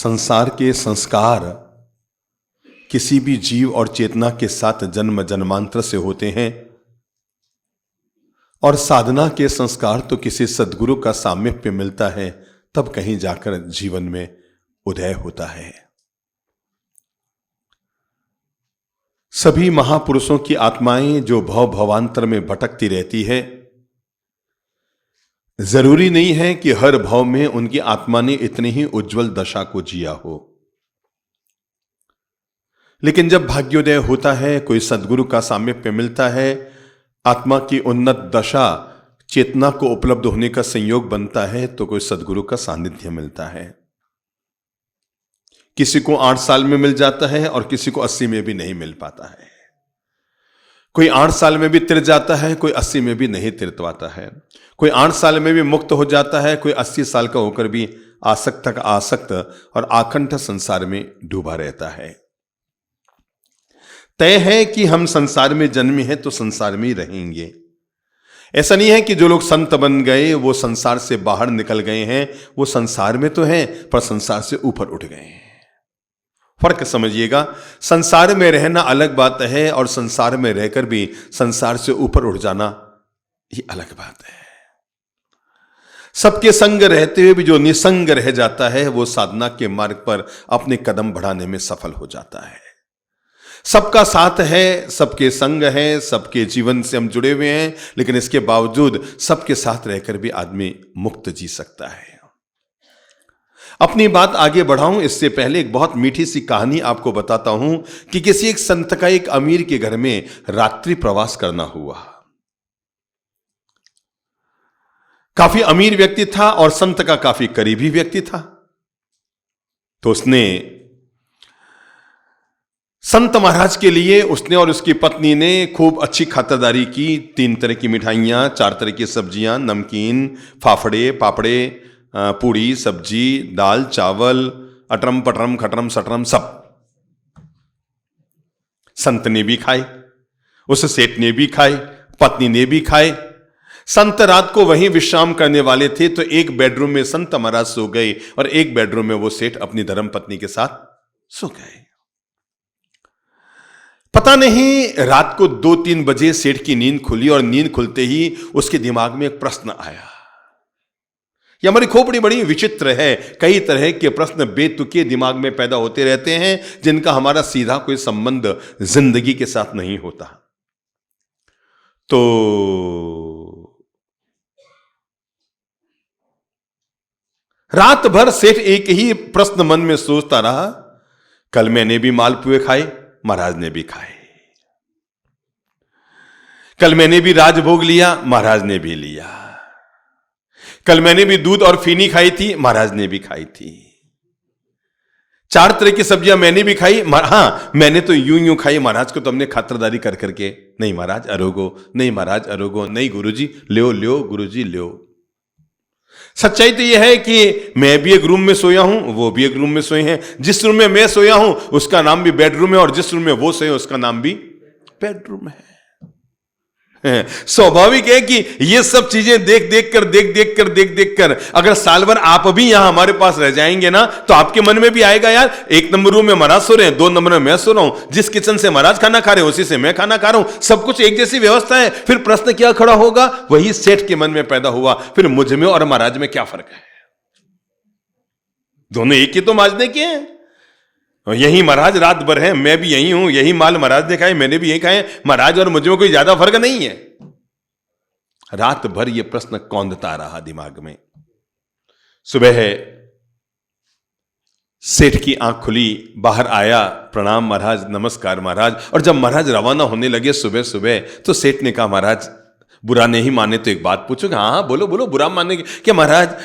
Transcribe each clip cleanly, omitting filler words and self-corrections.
संसार के संस्कार किसी भी जीव और चेतना के साथ जन्म जन्मांतर से होते हैं और साधना के संस्कार तो किसी सद्गुरु का सामीप्य मिलता है तब कहीं जाकर जीवन में उदय होता है। सभी महापुरुषों की आत्माएं जो भव भवांतर में भटकती रहती है, जरूरी नहीं है कि हर भव में उनकी आत्मा ने इतनी ही उज्जवल दशा को जिया हो, लेकिन जब भाग्योदय होता है, कोई सद्गुरु का सामीप्य मिलता है, आत्मा की उन्नत दशा चेतना को उपलब्ध होने का संयोग बनता है, तो कोई सद्गुरु का सानिध्य मिलता है। किसी को 8 साल में मिल जाता है और किसी को 80 में भी नहीं मिल पाता है। कोई 8 साल में भी तिर जाता है, कोई 80 में भी नहीं तिर पाता है। कोई 8 साल में भी मुक्त हो जाता है, कोई 80 साल का होकर भी आसक्त और आकंठ संसार में डूबा रहता है। तय है कि हम संसार में जन्मे हैं तो संसार में ही रहेंगे। ऐसा नहीं है कि जो लोग संत बन गए वो संसार से बाहर निकल गए हैं, वो संसार में तो हैं पर संसार से ऊपर उठ गए हैं। फर्क समझिएगा, संसार में रहना अलग बात है और संसार में रहकर भी संसार से ऊपर उठ जाना ये अलग बात है। सबके संग रहते हुए भी जो निसंग रह जाता है वो साधना के मार्ग पर अपने कदम बढ़ाने में सफल हो जाता है। सबका साथ है, सबके संग है, सबके जीवन से हम जुड़े हुए हैं, लेकिन इसके बावजूद सबके साथ रहकर भी आदमी मुक्त जी सकता है। अपनी बात आगे बढ़ाऊं इससे पहले एक बहुत मीठी सी कहानी आपको बताता हूं कि किसी एक संत का एक अमीर के घर में रात्रि प्रवास करना हुआ। काफी अमीर व्यक्ति था और संत का काफी करीबी व्यक्ति था। तो उसने संत महाराज के लिए उसने और उसकी पत्नी ने खूब अच्छी खातिरदारी की। 3 तरह की मिठाइयां, 4 तरह की सब्जियां, नमकीन, फाफड़े, पापड़े, पूड़ी, सब्जी, दाल, चावल, अटरम पटरम खटरम सटरम सब। संत ने भी खाए, उस सेठ ने भी खाए, पत्नी ने भी खाए। संत रात को वहीं विश्राम करने वाले थे तो एक बेडरूम में संत महाराज सो गए और एक बेडरूम में वो सेठ अपनी धर्म पत्नी के साथ सो गए। पता नहीं रात को 2-3 बजे सेठ की नींद खुली और नींद खुलते ही उसके दिमाग में एक प्रश्न आया। यह हमारी खोपड़ी बड़ी विचित्र है, कई तरह के प्रश्न बेतुके दिमाग में पैदा होते रहते हैं जिनका हमारा सीधा कोई संबंध जिंदगी के साथ नहीं होता। तो रात भर सेठ एक ही प्रश्न मन में सोचता रहा, कल मैंने भी मालपुए खाए, महाराज ने भी खाए। कल मैंने भी राजभोग लिया, महाराज ने भी लिया। कल मैंने भी दूध और फीनी खाई थी, महाराज ने भी खाई थी। 4 तरह की सब्जियां मैंने भी खाई, हाँ मैंने तो यूं खाई, महाराज को तो हमने खातिरदारी कर करके, नहीं महाराज अरोगो, नहीं महाराज अरोगो, नहीं गुरुजी ल्यो ल्यो, गुरुजी ल्यो। सच्चाई तो यह है कि मैं भी एक रूम में सोया हूं, वो भी एक रूम में सोए हैं। जिस रूम में मैं सोया हूं उसका नाम भी बेडरूम है और जिस रूम में वो सोए उसका नाम भी बेडरूम है। स्वाभाविक है कि ये सब चीजें देख देख कर अगर साल भर आप भी यहां हमारे पास रह जाएंगे ना तो आपके मन में भी आएगा, यार 1 नंबर रूम में महाराज सो रहे हैं, 2 नंबर में मैं सो रहा हूं, जिस किचन से महाराज खाना खा रहे हैं उसी से मैं खाना खा रहा हूं, सब कुछ एक जैसी व्यवस्था है। फिर प्रश्न क्या खड़ा होगा, वही सेठ के मन में पैदा हुआ, फिर मुझ में और महाराज में क्या फर्क है? दोनों एक ही तो माजने के हैं। यही महाराज रात भर है, मैं भी यही हूं, यही माल महाराज ने खाए, मैंने भी यही खाए, महाराज और मुझ में कोई ज्यादा फर्क नहीं है। रात भर यह प्रश्न कौंधता रहा दिमाग में। सुबह सेठ की आंख खुली, बाहर आया, प्रणाम महाराज, नमस्कार महाराज। और जब महाराज रवाना होने लगे सुबह सुबह तो सेठ ने कहा, महाराज बुरा नहीं माने तो एक बात पूछूंगा। हाँ बोलो बोलो, बुरा माने क्या महाराज?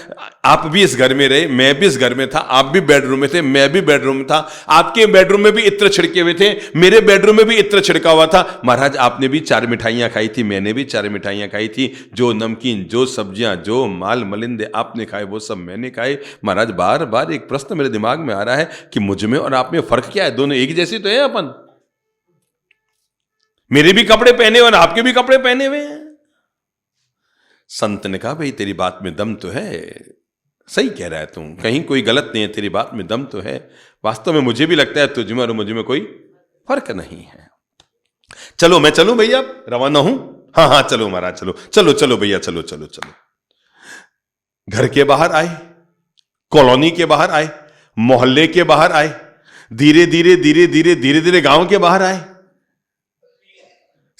आप भी इस घर में रहे, मैं भी इस घर में था, आप भी बेडरूम में थे, मैं भी बेडरूम में था, आपके बेडरूम में भी इत्र छिड़के हुए थे, मेरे बेडरूम में भी इत्र छिड़का हुआ था। महाराज आपने भी 4 मिठाइयां खाई थी, मैंने भी 4 मिठाइयां खाई थी, जो नमकीन, जो सब्जियां, जो माल मलिंदे आपने खाए वो सब मैंने खाए। महाराज बार बार एक प्रश्न मेरे दिमाग में आ रहा है कि मुझ में और आप में फर्क क्या है? दोनों एक जैसे तो है अपन, मेरे भी कपड़े पहने और आपके भी कपड़े पहने हुए हैं। संत ने कहा, भाई तेरी बात में दम तो है, सही कह रहा है तू, कहीं कोई गलत नहीं है, तेरी बात में दम तो है। वास्तव में मुझे भी लगता है तुझ में और मुझ में कोई फर्क नहीं है। चलो मैं चलूं भैया, रवाना हूं। हाँ हाँ चलो महाराज, चलो चलो चलो भैया, चलो चलो चलो। घर के बाहर आए, कॉलोनी के बाहर आए, मोहल्ले के बाहर आए, धीरे धीरे धीरे धीरे धीरे धीरे गांव के बाहर आए।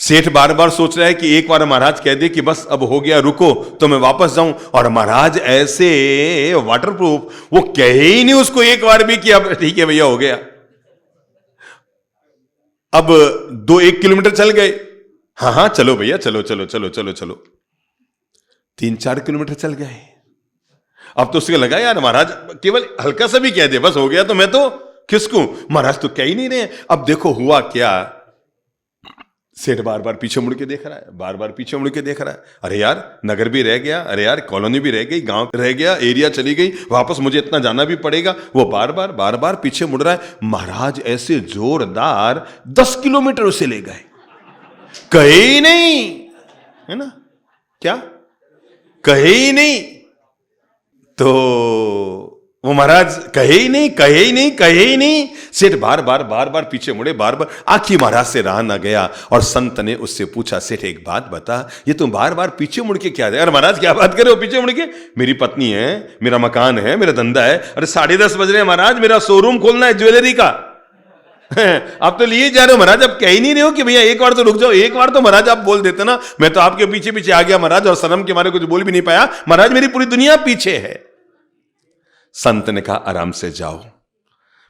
सेठ बार बार सोच रहा है कि एक बार महाराज कह दे कि बस अब हो गया, रुको तो मैं वापस जाऊं। और महाराज ऐसे वाटरप्रूफ, वो कहे ही नहीं उसको एक बार भी कि अब ठीक है भैया हो गया। अब 1 किलोमीटर चल गए, हाँ हाँ चलो भैया, चलो चलो चलो चलो चलो। 3-4 किलोमीटर चल गए। अब तो उसके लगा यार महाराज केवल हल्का सा भी कह दे बस हो गया तो मैं तो खिसकूं, महाराज तो कह ही नहीं रहे। अब देखो हुआ क्या, सेठ बार बार पीछे मुड़ के देख रहा है, बार बार पीछे मुड़ के देख रहा है। अरे यार नगर भी रह गया, अरे यार कॉलोनी भी रह गई, गांव रह गया, एरिया चली गई, वापस मुझे इतना जाना भी पड़ेगा। वो बार बार पीछे मुड़ रहा है। महाराज ऐसे जोरदार 10 किलोमीटर उसे ले गए, कहे ही नहीं, है ना, क्या कहे ही नहीं। तो वो महाराज कहे ही नहीं, कहे ही नहीं, कहे ही नहीं। सेठ बार बार पीछे मुड़े, बार बार। आखिर महाराज से रहा ना गया और संत ने उससे पूछा, सेठ एक बात बता, ये तुम बार बार पीछे मुड़ के क्या दे? अरे महाराज क्या बात करे हो पीछे मुड़ के? मेरी पत्नी है, मेरा मकान है, मेरा धंधा है। अरे 10:30 बज रहे हैं महाराज, मेरा शोरूम खोलना है ज्वेलरी का। आप तो लिए जा रहे हो महाराज, आप कह ही नहीं रहे हो कि भैया एक बार तो रुक जाओ। एक बार तो महाराज आप बोल देते ना, मैं तो आपके पीछे पीछे आ गया महाराज, और शर्म के मारे कुछ बोल भी नहीं पाया महाराज, मेरी पूरी दुनिया पीछे है। संत ने कहा आराम से जाओ,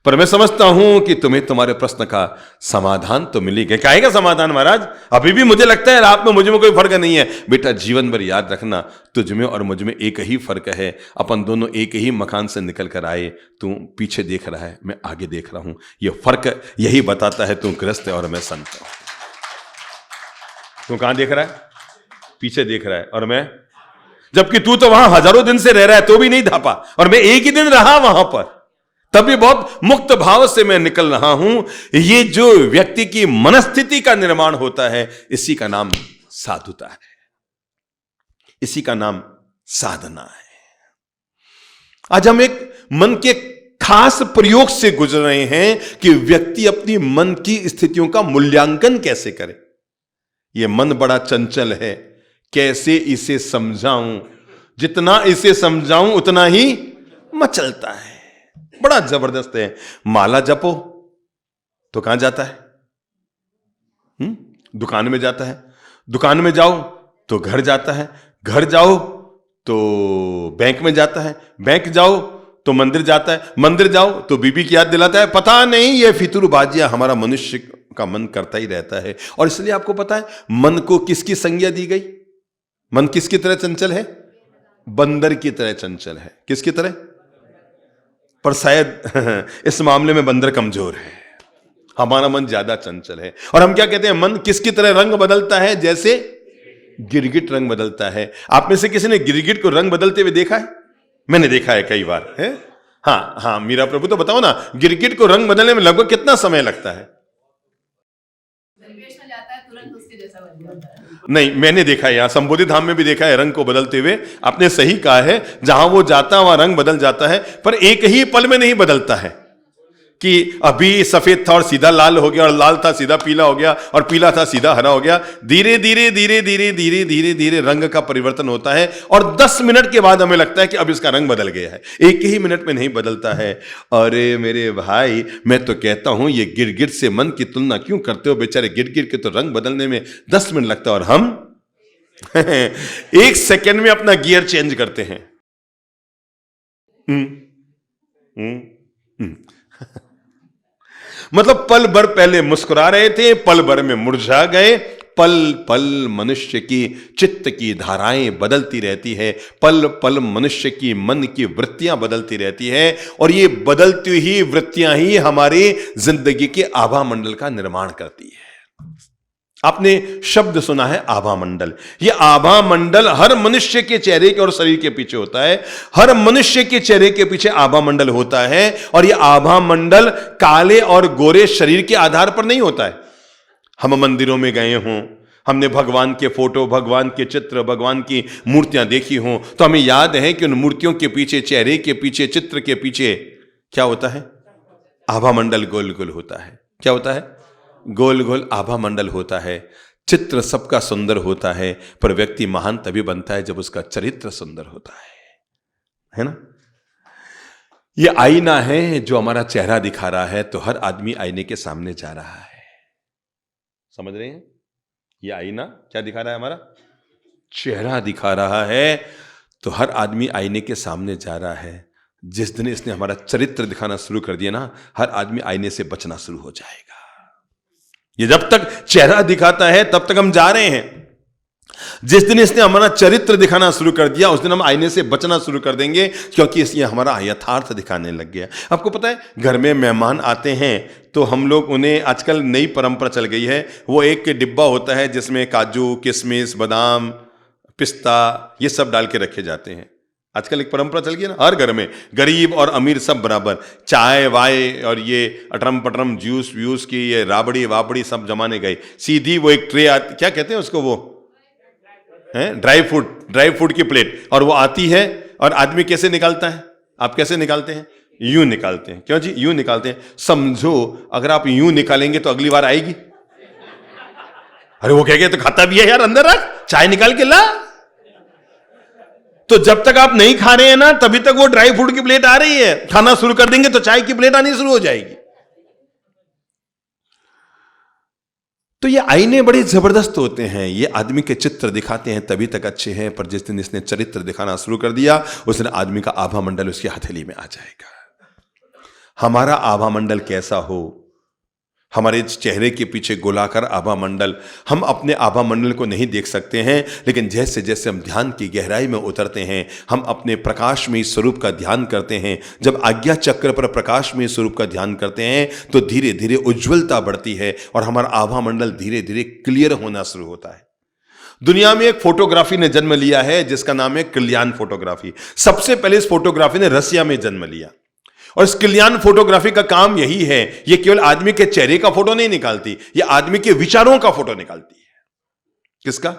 पर मैं समझता हूं कि तुम्हें तुम्हारे प्रश्न का समाधान तो मिल ही गया। काहे का समाधान महाराज? अभी भी मुझे लगता है आप में मुझ में कोई फर्क नहीं है। बेटा जीवन भर याद रखना, तुझ में और मुझ में एक ही फर्क है, अपन दोनों एक ही मकान से निकल कर आए। तू पीछे देख रहा है, मैं आगे देख रहा हूं, यह फर्क यही बताता है तू गृहस्थ है और मैं संत हूं। तू कहां देख रहा है? पीछे देख रहा है, और मैं, जबकि तू तो वहां हजारों दिन से रह रहा है तो भी नहीं धापा, और मैं एक ही दिन रहा वहां पर, तब भी बहुत मुक्त भाव से मैं निकल रहा हूं। ये जो व्यक्ति की मनस्थिति का निर्माण होता है, इसी का नाम साधुता है, इसी का नाम साधना है। आज हम एक मन के खास प्रयोग से गुजर रहे हैं कि व्यक्ति अपनी मन की स्थितियों का मूल्यांकन कैसे करे। यह मन बड़ा चंचल है, कैसे इसे समझाऊं, जितना इसे समझाऊं उतना ही मचलता है, बड़ा जबरदस्त है। माला जपो तो कहां जाता है? दुकान में जाता है, दुकान में जाओ तो घर जाता है, घर जाओ तो बैंक में जाता है, बैंक जाओ तो मंदिर जाता है, मंदिर जाओ तो बीबी की याद दिलाता है। पता नहीं ये फितूरबाजियां हमारा मनुष्य का मन करता ही रहता है। और इसलिए आपको पता है मन को किसकी संज्ञा दी गई? मन किसकी तरह चंचल है? बंदर की तरह चंचल है। किसकी तरह? पर शायद इस मामले में बंदर कमजोर है, हमारा मन ज्यादा चंचल है। और हम क्या कहते हैं, मन किसकी तरह रंग बदलता है? जैसे गिरगिट रंग बदलता है। आप में से किसी ने गिरगिट को रंग बदलते हुए देखा है? मैंने देखा है कई बार है। हाँ हाँ मीरा प्रभु, तो बताओ ना, गिरगिट को रंग बदलने में लगभग कितना समय लगता है? नहीं, मैंने देखा है, यहां संबोधि धाम में भी देखा है रंग को बदलते हुए। आपने सही कहा है, जहां वो जाता है वहां रंग बदल जाता है, पर एक ही पल में नहीं बदलता है कि अभी सफेद था और सीधा लाल हो गया, और लाल था सीधा पीला हो गया, और पीला था सीधा हरा हो गया। धीरे धीरे धीरे धीरे धीरे धीरे धीरे रंग का परिवर्तन होता है, और 10 मिनट के बाद हमें लगता है कि अब इसका रंग बदल गया है। एक ही मिनट में नहीं बदलता है। अरे मेरे भाई, मैं तो कहता हूं ये गिरगिट से मन की तुलना क्यों करते हो? बेचारे गिरगिट के तो रंग बदलने में 10 मिनट लगता है, और हम 1 सेकेंड में अपना गियर चेंज करते हैं। मतलब पल भर पहले मुस्कुरा रहे थे, पल भर में मुरझा गए। पल पल मनुष्य की चित्त की धाराएं बदलती रहती है, पल पल मनुष्य की मन की वृत्तियां बदलती रहती है, और ये बदलती ही वृत्तियां ही हमारी जिंदगी के आभा मंडल का निर्माण करती है। आपने शब्द सुना है आभा मंडल। यह आभा मंडल हर मनुष्य के चेहरे के और शरीर के पीछे होता है। हर मनुष्य के चेहरे के पीछे आभा मंडल होता है, और यह आभा मंडल काले और गोरे शरीर के आधार पर नहीं होता है। हम मंदिरों में गए हों, हमने भगवान के फोटो, भगवान के चित्र, भगवान की मूर्तियां देखी हों तो हमें याद है कि उन मूर्तियों के पीछे, चेहरे के पीछे, चित्र के पीछे क्या होता है? आभा मंडल गोल गोल होता है। क्या होता है? गोल गोल आभा मंडल होता है। चित्र सबका सुंदर होता है, पर व्यक्ति महान तभी बनता है जब उसका चरित्र सुंदर होता है ना? यह आईना है जो हमारा चेहरा दिखा रहा है, तो हर आदमी आईने के सामने जा रहा है। समझ रहे हैं? यह आईना क्या दिखा रहा है? हमारा चेहरा दिखा रहा है, तो हर आदमी आईने के सामने जा रहा है। जिस दिन इसने हमारा चरित्र दिखाना शुरू कर दिया ना, हर आदमी आईने से बचना शुरू हो जाएगा। ये जब तक चेहरा दिखाता है तब तक हम जा रहे हैं। जिस दिन इसने हमारा चरित्र दिखाना शुरू कर दिया, उस दिन हम आईने से बचना शुरू कर देंगे, क्योंकि इसलिए हमारा यथार्थ दिखाने लग गया। आपको पता है, घर में मेहमान आते हैं तो हम लोग उन्हें, आजकल नई परंपरा चल गई है, वो एक डिब्बा होता है जिसमें काजू, किशमिश, बादाम, पिस्ता ये सब डाल के रखे जाते हैं। आजकल एक परंपरा चल गई ना, हर घर में गरीब और अमीर सब बराबर, चाय वाय और ये अटरम पटरम जूस व्यूस की ये राबड़ी वाबड़ी सब जमाने गए। सीधी वो एक ट्रे आती, क्या कहते हैं उसको, वो है ड्राई फ्रूट की प्लेट, और वो आती है। और आदमी कैसे निकालता है? आप कैसे निकालते हैं? यूं निकालते हैं। क्यों जी? यूं निकालते हैं। समझो अगर आप यूं निकालेंगे तो अगली बार आएगी। अरे वो कह गए तो खाता भी है यार, अंदर रख, चाय निकाल के ला। तो जब तक आप नहीं खा रहे हैं ना, तभी तक वो ड्राई फ्रूट की प्लेट आ रही है। खाना शुरू कर देंगे तो चाय की प्लेट आनी शुरू हो जाएगी। तो ये आईने बड़े जबरदस्त होते हैं, ये आदमी के चित्र दिखाते हैं, तभी तक अच्छे हैं, पर जिस दिन इसने चरित्र दिखाना शुरू कर दिया, उस दिन आदमी का आभा मंडल उसकी हथेली में आ जाएगा। हमारा आभा मंडल कैसा हो? हमारे चेहरे के पीछे गोलाकार आभा मंडल, हम अपने आभा मंडल को नहीं देख सकते हैं, लेकिन जैसे जैसे हम ध्यान की गहराई में उतरते हैं, हम अपने प्रकाशमय स्वरूप का ध्यान करते हैं। जब आज्ञा चक्र पर प्रकाशमय स्वरूप का ध्यान करते हैं तो धीरे धीरे उज्ज्वलता बढ़ती है और हमारा आभा मंडल धीरे धीरे क्लियर होना शुरू होता है। दुनिया में एक फोटोग्राफी ने जन्म लिया है जिसका नाम है कल्याण फोटोग्राफी। सबसे पहले इस फोटोग्राफी ने रसिया में जन्म लिया, और इस कल्याण फोटोग्राफी का काम यही है, ये केवल आदमी के चेहरे का फोटो नहीं निकालती, ये आदमी के विचारों का फोटो निकालती है। किसका?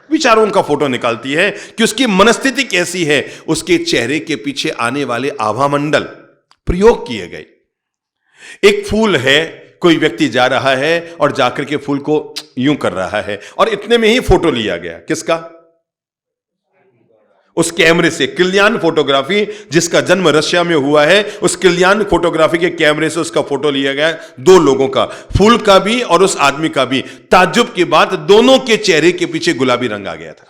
विचारों का फोटो निकालती है कि उसकी मनस्थिति कैसी है। उसके चेहरे के पीछे आने वाले आभा मंडल प्रयोग किए गए। एक फूल है, कोई व्यक्ति जा रहा है और जाकर के फूल को यूं कर रहा है, और इतने में ही फोटो लिया गया। किसका? उस कैमरे से। कल्याण फोटोग्राफी जिसका जन्म रशिया में हुआ है, उस कल्याण फोटोग्राफी के कैमरे से उसका फोटो लिया गया, दो लोगों का, फूल का भी और उस आदमी का भी। ताज्जुब की बात, दोनों के चेहरे के पीछे गुलाबी रंग आ गया था।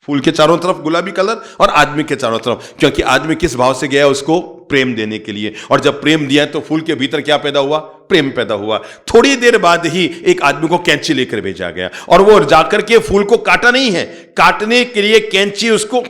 फूल के चारों तरफ गुलाबी कलर और आदमी के चारों तरफ, क्योंकि आदमी किस भाव से गया उसको प्रेम देने के लिए, और जब प्रेम दिया तो फूल के भीतर क्या पैदा हुआ? प्रेम पैदा हुआ। थोड़ी देर बाद ही एक आदमी को कैंची लेकर भेजा गया, और वो जाकर के फूल को काटा नहीं है, काटने के लिए कैंची उसको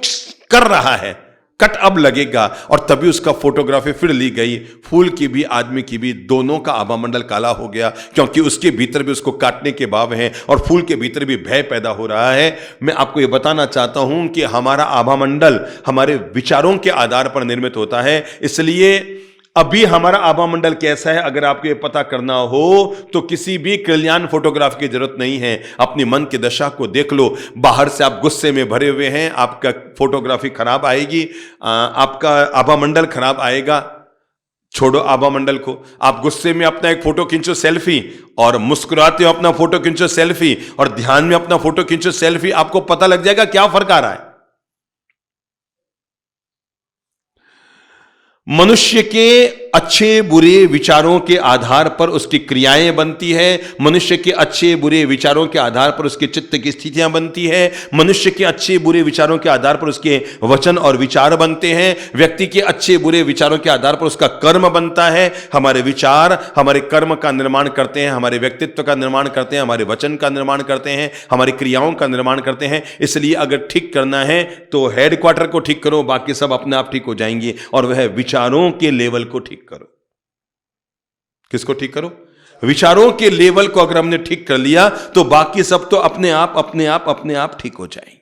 कर रहा है, कट अब लगेगा, और तभी उसका फोटोग्राफी फिर ली गई। फूल की भी आदमी की भी, दोनों का आभा मंडल काला हो गया, क्योंकि उसके भीतर भी उसको काटने के भाव हैं और फूल के भीतर भी भय पैदा हो रहा है। मैं आपको यह बताना चाहता हूं कि हमारा आभा मंडल हमारे विचारों के आधार पर निर्मित होता है। इसलिए अभी हमारा आभा मंडल कैसा है, अगर आपको ये पता करना हो तो किसी भी कल्याण फोटोग्राफ की जरूरत नहीं है। अपनी मन की दशा को देख लो। बाहर से आप गुस्से में भरे हुए हैं, आपका फोटोग्राफी खराब आएगी, आपका आभा मंडल खराब आएगा। छोड़ो आभा मंडल को, आप गुस्से में अपना एक फोटो खींचो सेल्फी, और मुस्कुराते हो अपना फोटो खींचो सेल्फी, और ध्यान में अपना फोटो खींचो सेल्फी, आपको पता लग जाएगा क्या फर्क आ रहा है। मनुष्य के अच्छे बुरे विचारों के आधार पर उसकी क्रियाएं बनती है। मनुष्य के अच्छे बुरे विचारों के आधार पर उसके चित्त की स्थितियां बनती है। मनुष्य के अच्छे बुरे विचारों के आधार पर उसके वचन और विचार बनते हैं। व्यक्ति के अच्छे बुरे विचारों के आधार पर उसका कर्म बनता है। हमारे विचार हमारे कर्म का निर्माण करते हैं, हमारे व्यक्तित्व का निर्माण करते हैं, हमारे वचन का निर्माण करते हैं, हमारी क्रियाओं का निर्माण करते हैं। इसलिए अगर ठीक करना है तो हेडक्वार्टर को ठीक करो, बाकी सब अपने आप ठीक हो जाएंगे, और वह विचारों के लेवल को ठीक करो। किसको ठीक करो? विचारों के लेवल को अगर हमने ठीक कर लिया तो बाकी सब तो अपने आप ठीक हो जाएंगे।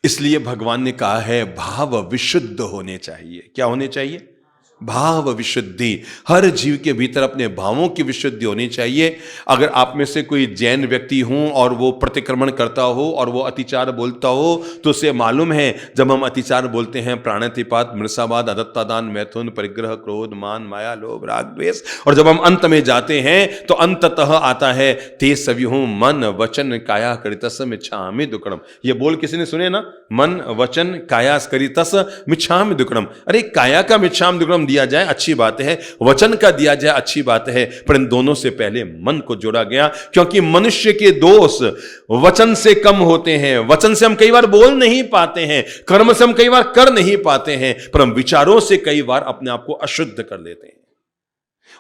इसलिए भगवान ने कहा है भाव विशुद्ध होने चाहिए। क्या होने चाहिए? भाव विशुद्धि, हर जीव के भीतर अपने भावों की विशुद्धि होनी चाहिए। अगर आप में से कोई जैन व्यक्ति हो और वो प्रतिक्रमण करता हो और वो अतिचार बोलता हो, तो उसे मालूम है जब हम अतिचार बोलते हैं प्राणातिपात, मृषावाद, अदत्तादान, मैथुन, परिग्रह, क्रोध, मान, माया, लोभ, राग, द्वेष, और जब हम अंत में जाते हैं तो अंततः आता है ते सव्युः मन वचन काया करितस मिच्छामि दुक्कडम। ये बोल किसी ने सुने ना, मन वचन काया करितस मिच्छामि दुक्कडम। अरे काया का मिच्छामि दुक्कडम दिया जाए अच्छी बात है, वचन का दिया जाए अच्छी बात है, पर इन दोनों से पहले मन को जोड़ा गया, क्योंकि मनुष्य के दोष वचन से कम होते हैं। वचन से हम कई बार बोल नहीं पाते हैं, कर्म से हम कई बार कर नहीं पाते हैं, पर हम विचारों से कई बार अपने आप को अशुद्ध कर लेते हैं।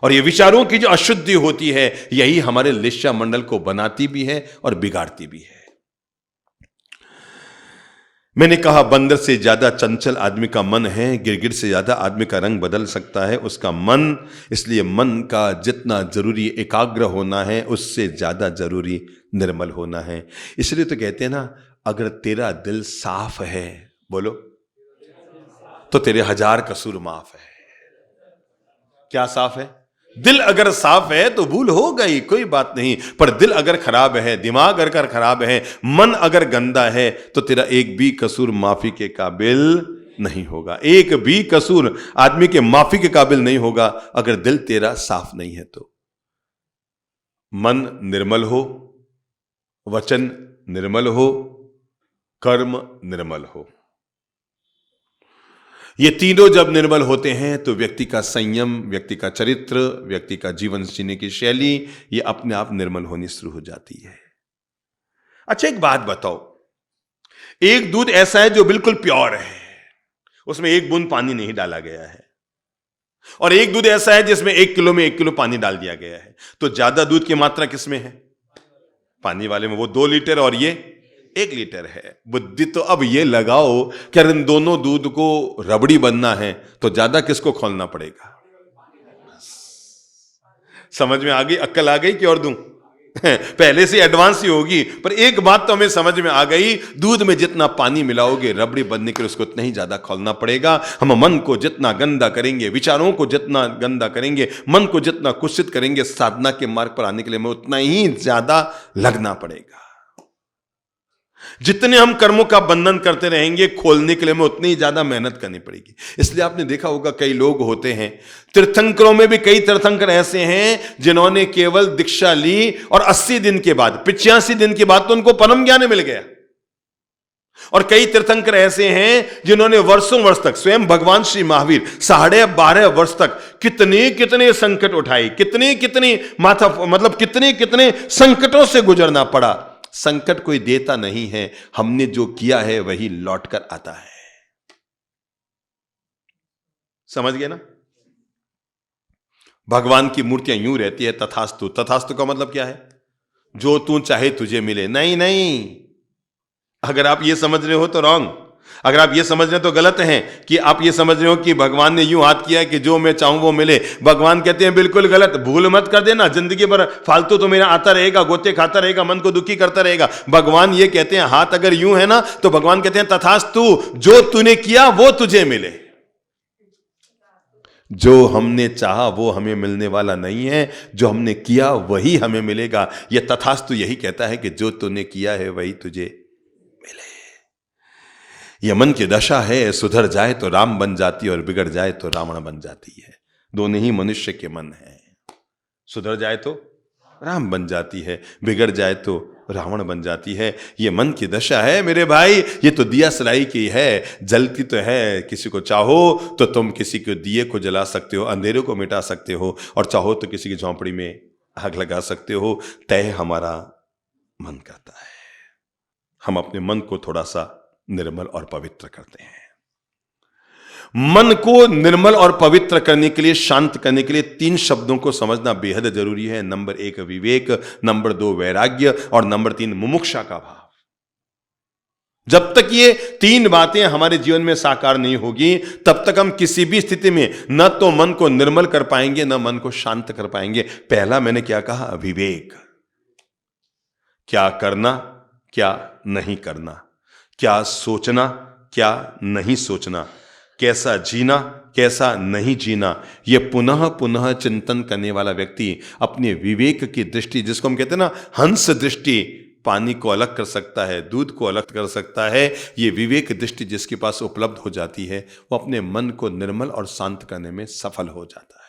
और ये विचारों की जो अशुद्धि होती है, यही हमारे लिस्या मंडल को बनाती भी है और बिगाड़ती भी है। मैंने कहा बंदर से ज्यादा चंचल आदमी का मन है, गिरगिट से ज्यादा आदमी का रंग बदल सकता है उसका मन। इसलिए मन का जितना जरूरी एकाग्र होना है, उससे ज्यादा जरूरी निर्मल होना है। इसलिए तो कहते हैं ना, अगर तेरा दिल साफ है, बोलो, तो तेरे 1000 कसूर माफ है। क्या साफ है? दिल अगर साफ है तो भूल हो गई, कोई बात नहीं। पर दिल अगर खराब है, दिमाग अगर खराब है, मन अगर गंदा है, तो तेरा एक भी कसूर माफी के काबिल नहीं होगा। एक भी कसूर आदमी के माफी के काबिल नहीं होगा अगर दिल तेरा साफ नहीं है। तो मन निर्मल हो, वचन निर्मल हो, कर्म निर्मल हो, ये तीनों जब निर्मल होते हैं तो व्यक्ति का संयम, व्यक्ति का चरित्र, व्यक्ति का जीवन जीने की शैली, ये अपने आप निर्मल होनी शुरू हो जाती है। अच्छा एक बात बताओ, एक दूध ऐसा है जो बिल्कुल प्योर है, उसमें एक बूंद पानी नहीं डाला गया है, और एक दूध ऐसा है जिसमें 1 किलो में 1 किलो पानी डाल दिया गया है, तो ज्यादा दूध की मात्रा किसमें है? पानी वाले में। वो 2 लीटर और ये 1 लीटर है। बुद्धि तो अब ये लगाओ कि इन दोनों दूध को रबड़ी बनना है तो ज्यादा किसको खोलना पड़ेगा? समझ में आ गई? अक्ल आ गई कि और दूं? पहले से एडवांस ही होगी, पर एक बात तो हमें समझ में आ गई, दूध में जितना पानी मिलाओगे रबड़ी बनने के लिए उसको उतना ही ज्यादा खोलना पड़ेगा। हम मन को जितना गंदा करेंगे, विचारों को जितना गंदा करेंगे, मन को जितना कुत्सित करेंगे, साधना के मार्ग पर आने के लिए हमें उतना ही ज्यादा लगना पड़ेगा। जितने हम कर्मों का बंधन करते रहेंगे, खोलने के लिए हमें उतनी ज्यादा मेहनत करनी पड़ेगी। इसलिए आपने देखा होगा कई लोग होते हैं, तीर्थंकरों में भी कई तीर्थंकर ऐसे हैं जिन्होंने केवल दीक्षा ली और 80 दिन के बाद, 85 दिन के बाद तो उनको परम ज्ञान मिल गया। और कई तीर्थंकर ऐसे हैं जिन्होंने वर्षों वर्ष तक, स्वयं भगवान श्री महावीर 12.5 वर्ष तक कितने कितने संकट उठाए, कितने कितने कितने संकटों से गुजरना पड़ा। संकट कोई देता नहीं है, हमने जो किया है वही लौट कर आता है। समझ गए ना? भगवान की मूर्तियां यूं रहती है, तथास्तु। तथास्तु का मतलब क्या है? जो तू चाहे तुझे मिले। नहीं नहीं, अगर आप ये समझ रहे हो तो रॉन्ग। अगर आप ये समझ रहे हो तो गलत है कि आप ये समझ रहे हो कि भगवान ने यूं हाथ किया कि जो मैं चाहूं वो मिले। भगवान कहते हैं बिल्कुल गलत, भूल मत कर देना। जिंदगी भर फालतू तो मेरा आता रहेगा, गोते खाता रहेगा, मन को दुखी करता रहेगा। भगवान ये कहते हैं, हाथ अगर यूं है ना तो भगवान कहते हैं तथास्तु, जो तूने किया वो तुझे मिले। जो हमने चाहा वो हमें मिलने वाला नहीं है, जो हमने किया वही हमें मिलेगा। यह तथास्तु यही कहता है कि जो तूने किया है वही तुझे मिले। यह मन की दशा है, सुधर जाए तो राम बन जाती है और बिगड़ जाए तो रावण बन जाती है। दोनों ही मनुष्य के मन है। सुधर जाए तो राम बन जाती है, बिगड़ जाए तो रावण बन जाती है। ये मन की दशा है मेरे भाई। ये तो दिया सलाई की है, जलती तो है। किसी को चाहो तो तुम किसी के दिए को जला सकते हो, अंधेरे को मिटा सकते हो, और चाहो तो किसी की झोंपड़ी में आग लगा सकते हो। तय हमारा मन करता है। हम अपने मन को थोड़ा सा निर्मल और पवित्र करते हैं। मन को निर्मल और पवित्र करने के लिए, शांत करने के लिए 3 शब्दों को समझना बेहद जरूरी है। नंबर 1 विवेक, नंबर 2 वैराग्य, और नंबर 3 मुमुक्षा का भाव। जब तक ये 3 बातें हमारे जीवन में साकार नहीं होगी, तब तक हम किसी भी स्थिति में न तो मन को निर्मल कर पाएंगे, न मन को शांत कर पाएंगे। पहला मैंने क्या कहा? विवेक। क्या करना, क्या नहीं करना, क्या सोचना, क्या नहीं सोचना, कैसा जीना, कैसा नहीं जीना, यह पुनः पुनः चिंतन करने वाला व्यक्ति अपने विवेक की दृष्टि, जिसको हम कहते हैं ना हंस दृष्टि, पानी को अलग कर सकता है, दूध को अलग कर सकता है। ये विवेक दृष्टि जिसके पास उपलब्ध हो जाती है, वो अपने मन को निर्मल और शांत करने में सफल हो जाता है।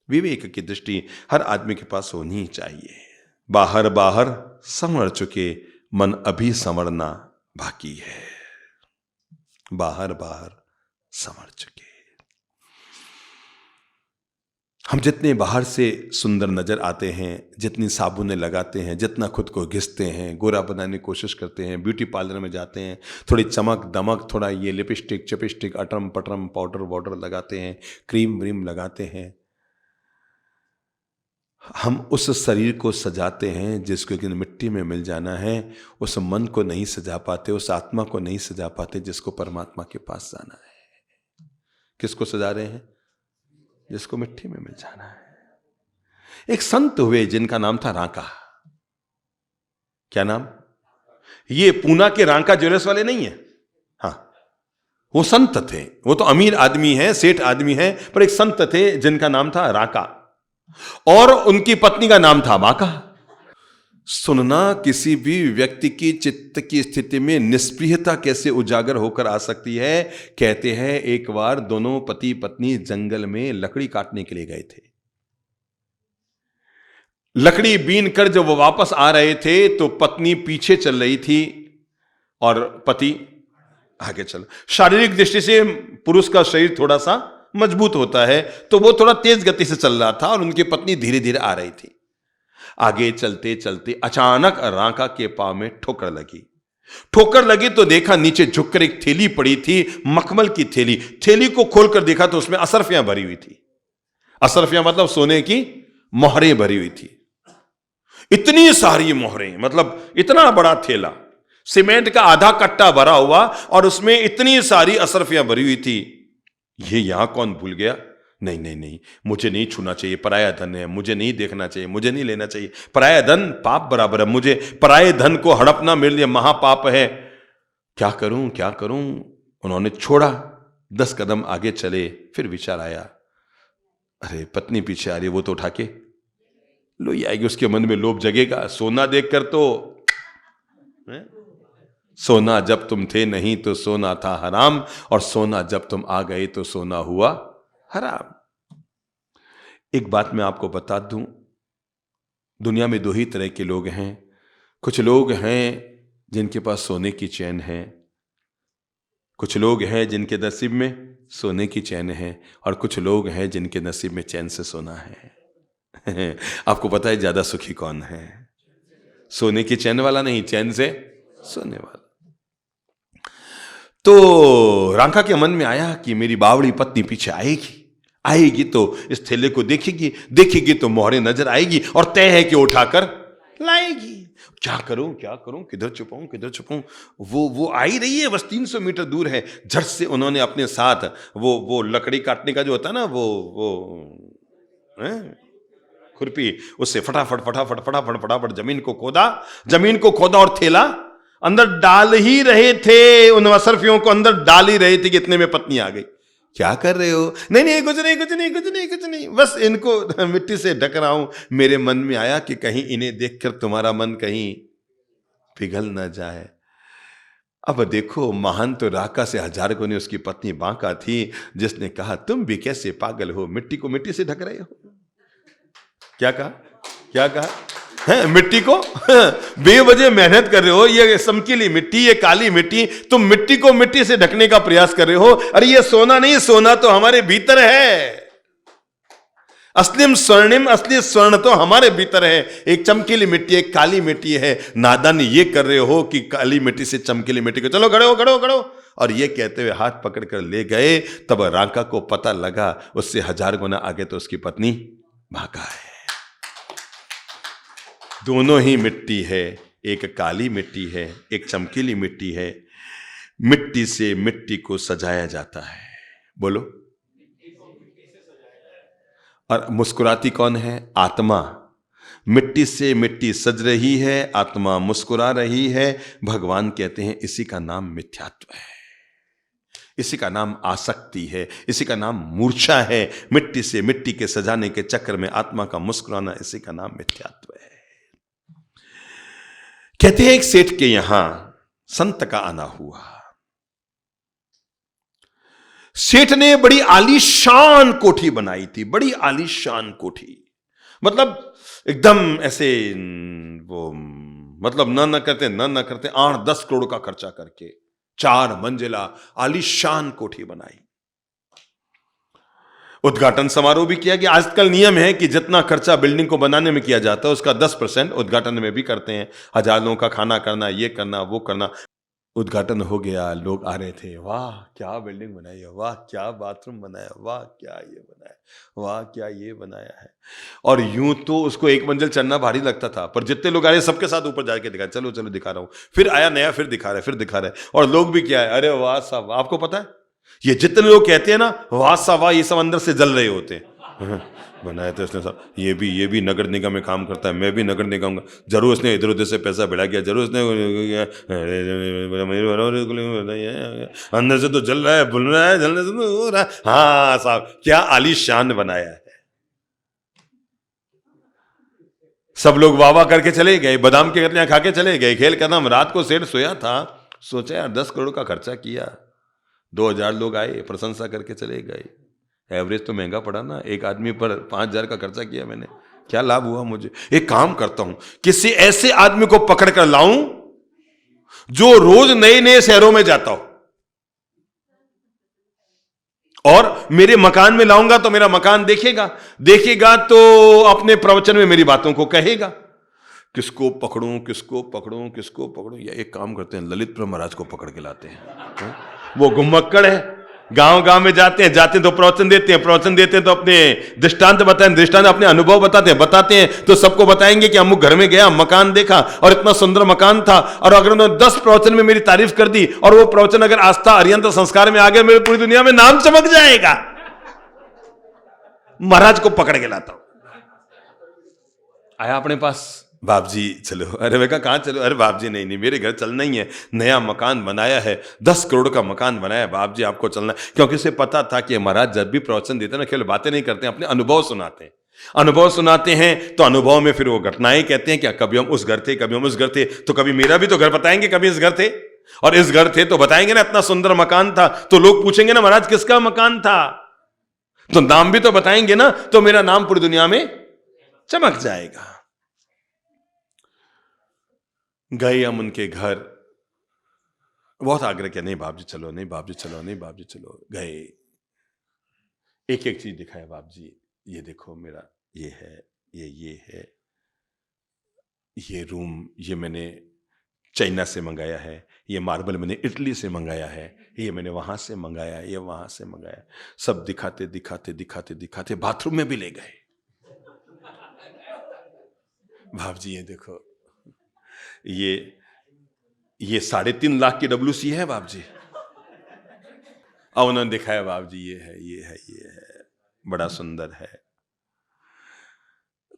विवेक की दृष्टि हर आदमी के पास होनी ही चाहिए। बाहर बाहर संवर चुके, मन अभी संवरना बाकी है। बाहर बाहर संवर चुके। हम जितने बाहर से सुंदर नजर आते हैं, जितनी साबुनें लगाते हैं, जितना खुद को घिसते हैं, गोरा बनाने की कोशिश करते हैं, ब्यूटी पार्लर में जाते हैं, थोड़ी चमक दमक, थोड़ा ये लिपस्टिक चपिस्टिक अटरम पटरम पाउडर वाउडर लगाते हैं, क्रीम व्रीम लगाते हैं, हम उस शरीर को सजाते हैं जिसको कि मिट्टी में मिल जाना है। उस मन को नहीं सजा पाते, उस आत्मा को नहीं सजा पाते जिसको परमात्मा के पास जाना है। किसको सजा रहे हैं? जिसको मिट्टी में मिल जाना है। एक संत हुए जिनका नाम था रांका। क्या नाम? ये पूना के रांका ज्वेलर्स वाले नहीं है, हाँ, वो संत थे। वो तो अमीर आदमी है, सेठ आदमी है, पर एक संत थे जिनका नाम था रांका, और उनकी पत्नी का नाम था माका। सुनना, किसी भी व्यक्ति की चित्त की स्थिति में निष्प्रियता कैसे उजागर होकर आ सकती है। कहते हैं एक बार दोनों पति पत्नी जंगल में लकड़ी काटने के लिए गए थे। लकड़ी बीन कर जब वो वापस आ रहे थे तो पत्नी पीछे चल रही थी और पति आगे चल। शारीरिक दृष्टि से पुरुष का शरीर थोड़ा सा मजबूत होता है, तो वो थोड़ा तेज गति से चल रहा था और उनकी पत्नी धीरे धीरे आ रही थी। आगे चलते चलते अचानक रांका के पांव में ठोकर लगी। ठोकर लगी तो देखा नीचे झुककर एक थैली पड़ी थी, मखमल की थैली। थैली को खोलकर देखा तो उसमें असरफियां भरी हुई थी। असरफियां मतलब सोने की मोहरें भरी हुई थी। इतनी सारी मोहरें, मतलब इतना बड़ा थैला, सीमेंट का आधा कट्टा भरा हुआ और उसमें इतनी सारी असरफियां भरी हुई थी। ये यहां कौन भूल गया? नहीं नहीं नहीं, मुझे नहीं छूना चाहिए, पराया धन है, मुझे नहीं देखना चाहिए, मुझे नहीं लेना चाहिए, पराया धन पाप बराबर है, मुझे पराये धन को हड़पना मेरे लिए महापाप है। क्या करूं क्या करूं? उन्होंने छोड़ा, 10 कदम आगे चले, फिर विचार आया, अरे पत्नी पीछे आ रही, वो तो उठा के लो ही आएगी। उसके मन में लोभ जगेगा। सोना देखकर तो सोना जब तुम थे नहीं तो सोना था हराम, और सोना जब तुम आ गए तो सोना हुआ हराम। एक बात मैं आपको बता दूं, दुनिया में 2 ही तरह के लोग हैं। कुछ लोग हैं जिनके पास सोने की चैन है, कुछ लोग हैं जिनके नसीब में सोने की चैन है, और कुछ लोग हैं जिनके नसीब में चैन से सोना है। आपको पता है ज्यादा सुखी कौन है? सोने की चैन वाला नहीं, चैन से सोने वाला। तो रांका के मन में आया कि मेरी बावड़ी पत्नी पीछे आएगी तो इस थैले को देखेगी तो मोहरें नजर आएगी और तय है कि उठाकर लाएगी। क्या करूं, किधर छुपाऊं? वो आ ही रही है, बस 300 मीटर दूर है। झट से उन्होंने अपने साथ वो लकड़ी काटने का जो होता है ना, खुरपी, उससे फटाफट जमीन को खोदा और थैला अंदर डाल ही रहे थे। उन असरफियों को अंदर डाल ही रहे थे कि इतने में पत्नी आ गई। क्या कर रहे हो? नहीं, कुछ नहीं, बस इनको मिट्टी से ढक रहा हूं। मेरे मन में आया कि कहीं इन्हें देखकर तुम्हारा मन कहीं पिघल ना जाए। अब देखो, महान तो राका से 1000 गुने उसकी पत्नी बांका थी, जिसने कहा तुम भी कैसे पागल हो, मिट्टी को मिट्टी से ढक रहे हो। क्या कहा है? मिट्टी को बेवजह मेहनत कर रहे हो, ये चमकीली मिट्टी, ये काली मिट्टी, तुम मिट्टी को मिट्टी से ढकने का प्रयास कर रहे हो। अरे ये सोना नहीं, सोना तो हमारे भीतर है। असलिम स्वर्णिम, असली स्वर्ण तो हमारे भीतर है। एक चमकीली मिट्टी, एक काली मिट्टी है। नादान ये कर रहे हो कि काली मिट्टी से चमकीली मिट्टी को चलो गड़ो, और ये कहते हुए हाथ पकड़कर ले गए। तब रांका को पता लगा उससे 1000 गुना आगे तो उसकी पत्नी भागा है। दोनों ही मिट्टी है, एक काली मिट्टी है, एक चमकीली मिट्टी है। मिट्टी से मिट्टी को सजाया जाता है। बोलो। और मुस्कुराती कौन है? आत्मा। मिट्टी से मिट्टी सज रही है, आत्मा मुस्कुरा रही है। भगवान कहते हैं इसी का नाम मिथ्यात्व है, इसी का नाम आसक्ति है, इसी का नाम मूर्छा है। मिट्टी से मिट्टी के सजाने के चक्कर में आत्मा का मुस्कुराना, इसी का नाम मिथ्यात्व है। कहते हैं एक सेठ के यहां संत का आना हुआ। सेठ ने बड़ी आलीशान कोठी बनाई थी, बड़ी आलीशान कोठी, मतलब एकदम ऐसे वो मतलब न करते 8-10 करोड़ का खर्चा करके 4 मंजिला आलीशान कोठी बनाई। उद्घाटन समारोह भी किया कि आजकल नियम है कि जितना खर्चा बिल्डिंग को बनाने में किया जाता है उसका 10% उद्घाटन में भी करते हैं। 1000 लोगों का खाना करना, ये करना, वो करना। उद्घाटन हो गया, लोग आ रहे थे, वाह क्या बिल्डिंग बनाई है, वाह क्या बाथरूम बनाया, वाह क्या ये बनाया, वाह क्या ये बनाया है। और यूं तो उसको 1 मंजिल चढ़ना भारी लगता था, पर जितने लोग आ रहे सबके साथ ऊपर जाके दिखाया, चलो चलो दिखा रहा हूं। फिर आया नया, फिर दिखा रहे। और लोग भी क्या है, अरे वाह साहब। आपको पता है ये जितने लोग कहते हैं ना वाह साहब वाह, ये सब अंदर से जल रहे होते हैं। बनाया था उसने साहब, ये भी नगर निगम में काम करता है, मैं भी नगर निगम का, जरूर उसने इधर उधर से पैसा बढ़ा गया, जरूर उसने अंदर से तो जल रहा है, बुल रहा है, जलने से तो हो रहा है। हाँ साहब, क्या आलीशान बनाया है। सब लोग वाह वाह करके चले गए, बादाम की कतलियां खा के चले गए। खेल का नाम, रात को सेठ सोया था, सोचा यार 10 करोड़ का खर्चा किया, 2000 लोग आए, प्रशंसा करके चले गए। एवरेज तो महंगा पड़ा ना, एक आदमी पर 5000 का खर्चा किया मैंने, क्या लाभ हुआ मुझे। एक काम करता हूं, किसी ऐसे आदमी को पकड़ कर लाऊं जो रोज नए नए शहरों में जाता हो, और मेरे मकान में लाऊंगा तो मेरा मकान देखेगा तो अपने प्रवचन में मेरी बातों को कहेगा। किसको पकड़ूं। या एक काम करते हैं, ललित महाराज को पकड़ के लाते हैं। वो घुमक्कड़ है, गांव में जाते हैं तो प्रवचन देते हैं तो अपने दृष्टांत बताएं, अपने अनुभव बताते हैं तो सबको बताएंगे कि अमुक घर में गया, मकान देखा और इतना सुंदर मकान था। और अगर उन्होंने 10 प्रवचन में मेरी तारीफ कर दी और वो प्रवचन अगर आस्था अरियंत संस्कार में आ गए, मेरी पूरी दुनिया में नाम चमक जाएगा। महाराज को पकड़ के लाता हूं। आया अपने पास, बाप जी चलो। अरे मैं कहा, कहां चलो? अरे बाप जी नहीं, मेरे घर चलना ही है, नया मकान बनाया है, 10 करोड़ का मकान बनाया है, बाप जी आपको चलना है। क्योंकि उसे पता था कि महाराज जब भी प्रवचन देते हैं ना, केवल बातें नहीं करते हैं, अपने अनुभव सुनाते हैं। तो अनुभव में फिर वो घटनाएं कहते हैं, क्या कभी हम उस घर थे, तो कभी मेरा भी तो घर बताएंगे, कभी इस घर थे, और इस घर थे तो बताएंगे ना इतना सुंदर मकान था। तो लोग पूछेंगे ना, महाराज किसका मकान था, तो नाम भी तो बताएंगे ना, तो मेरा नाम पूरी दुनिया में चमक जाएगा। गए हम उनके घर, बहुत आग्रह किया, नहीं बाप जी चलो। गए, एक एक चीज दिखाया, बाप जी ये देखो मेरा ये है, ये है, ये रूम ये मैंने चाइना से मंगाया है, ये मार्बल मैंने इटली से मंगाया है, ये मैंने वहां से मंगाया, ये वहां से मंगाया। सब दिखाते बाथरूम में भी ले गए। बाप जी ये देखो, ये 3.5 लाख की WC है बाप जी। अब उन्होंने दिखाया, बाप जी ये है, बड़ा सुंदर है।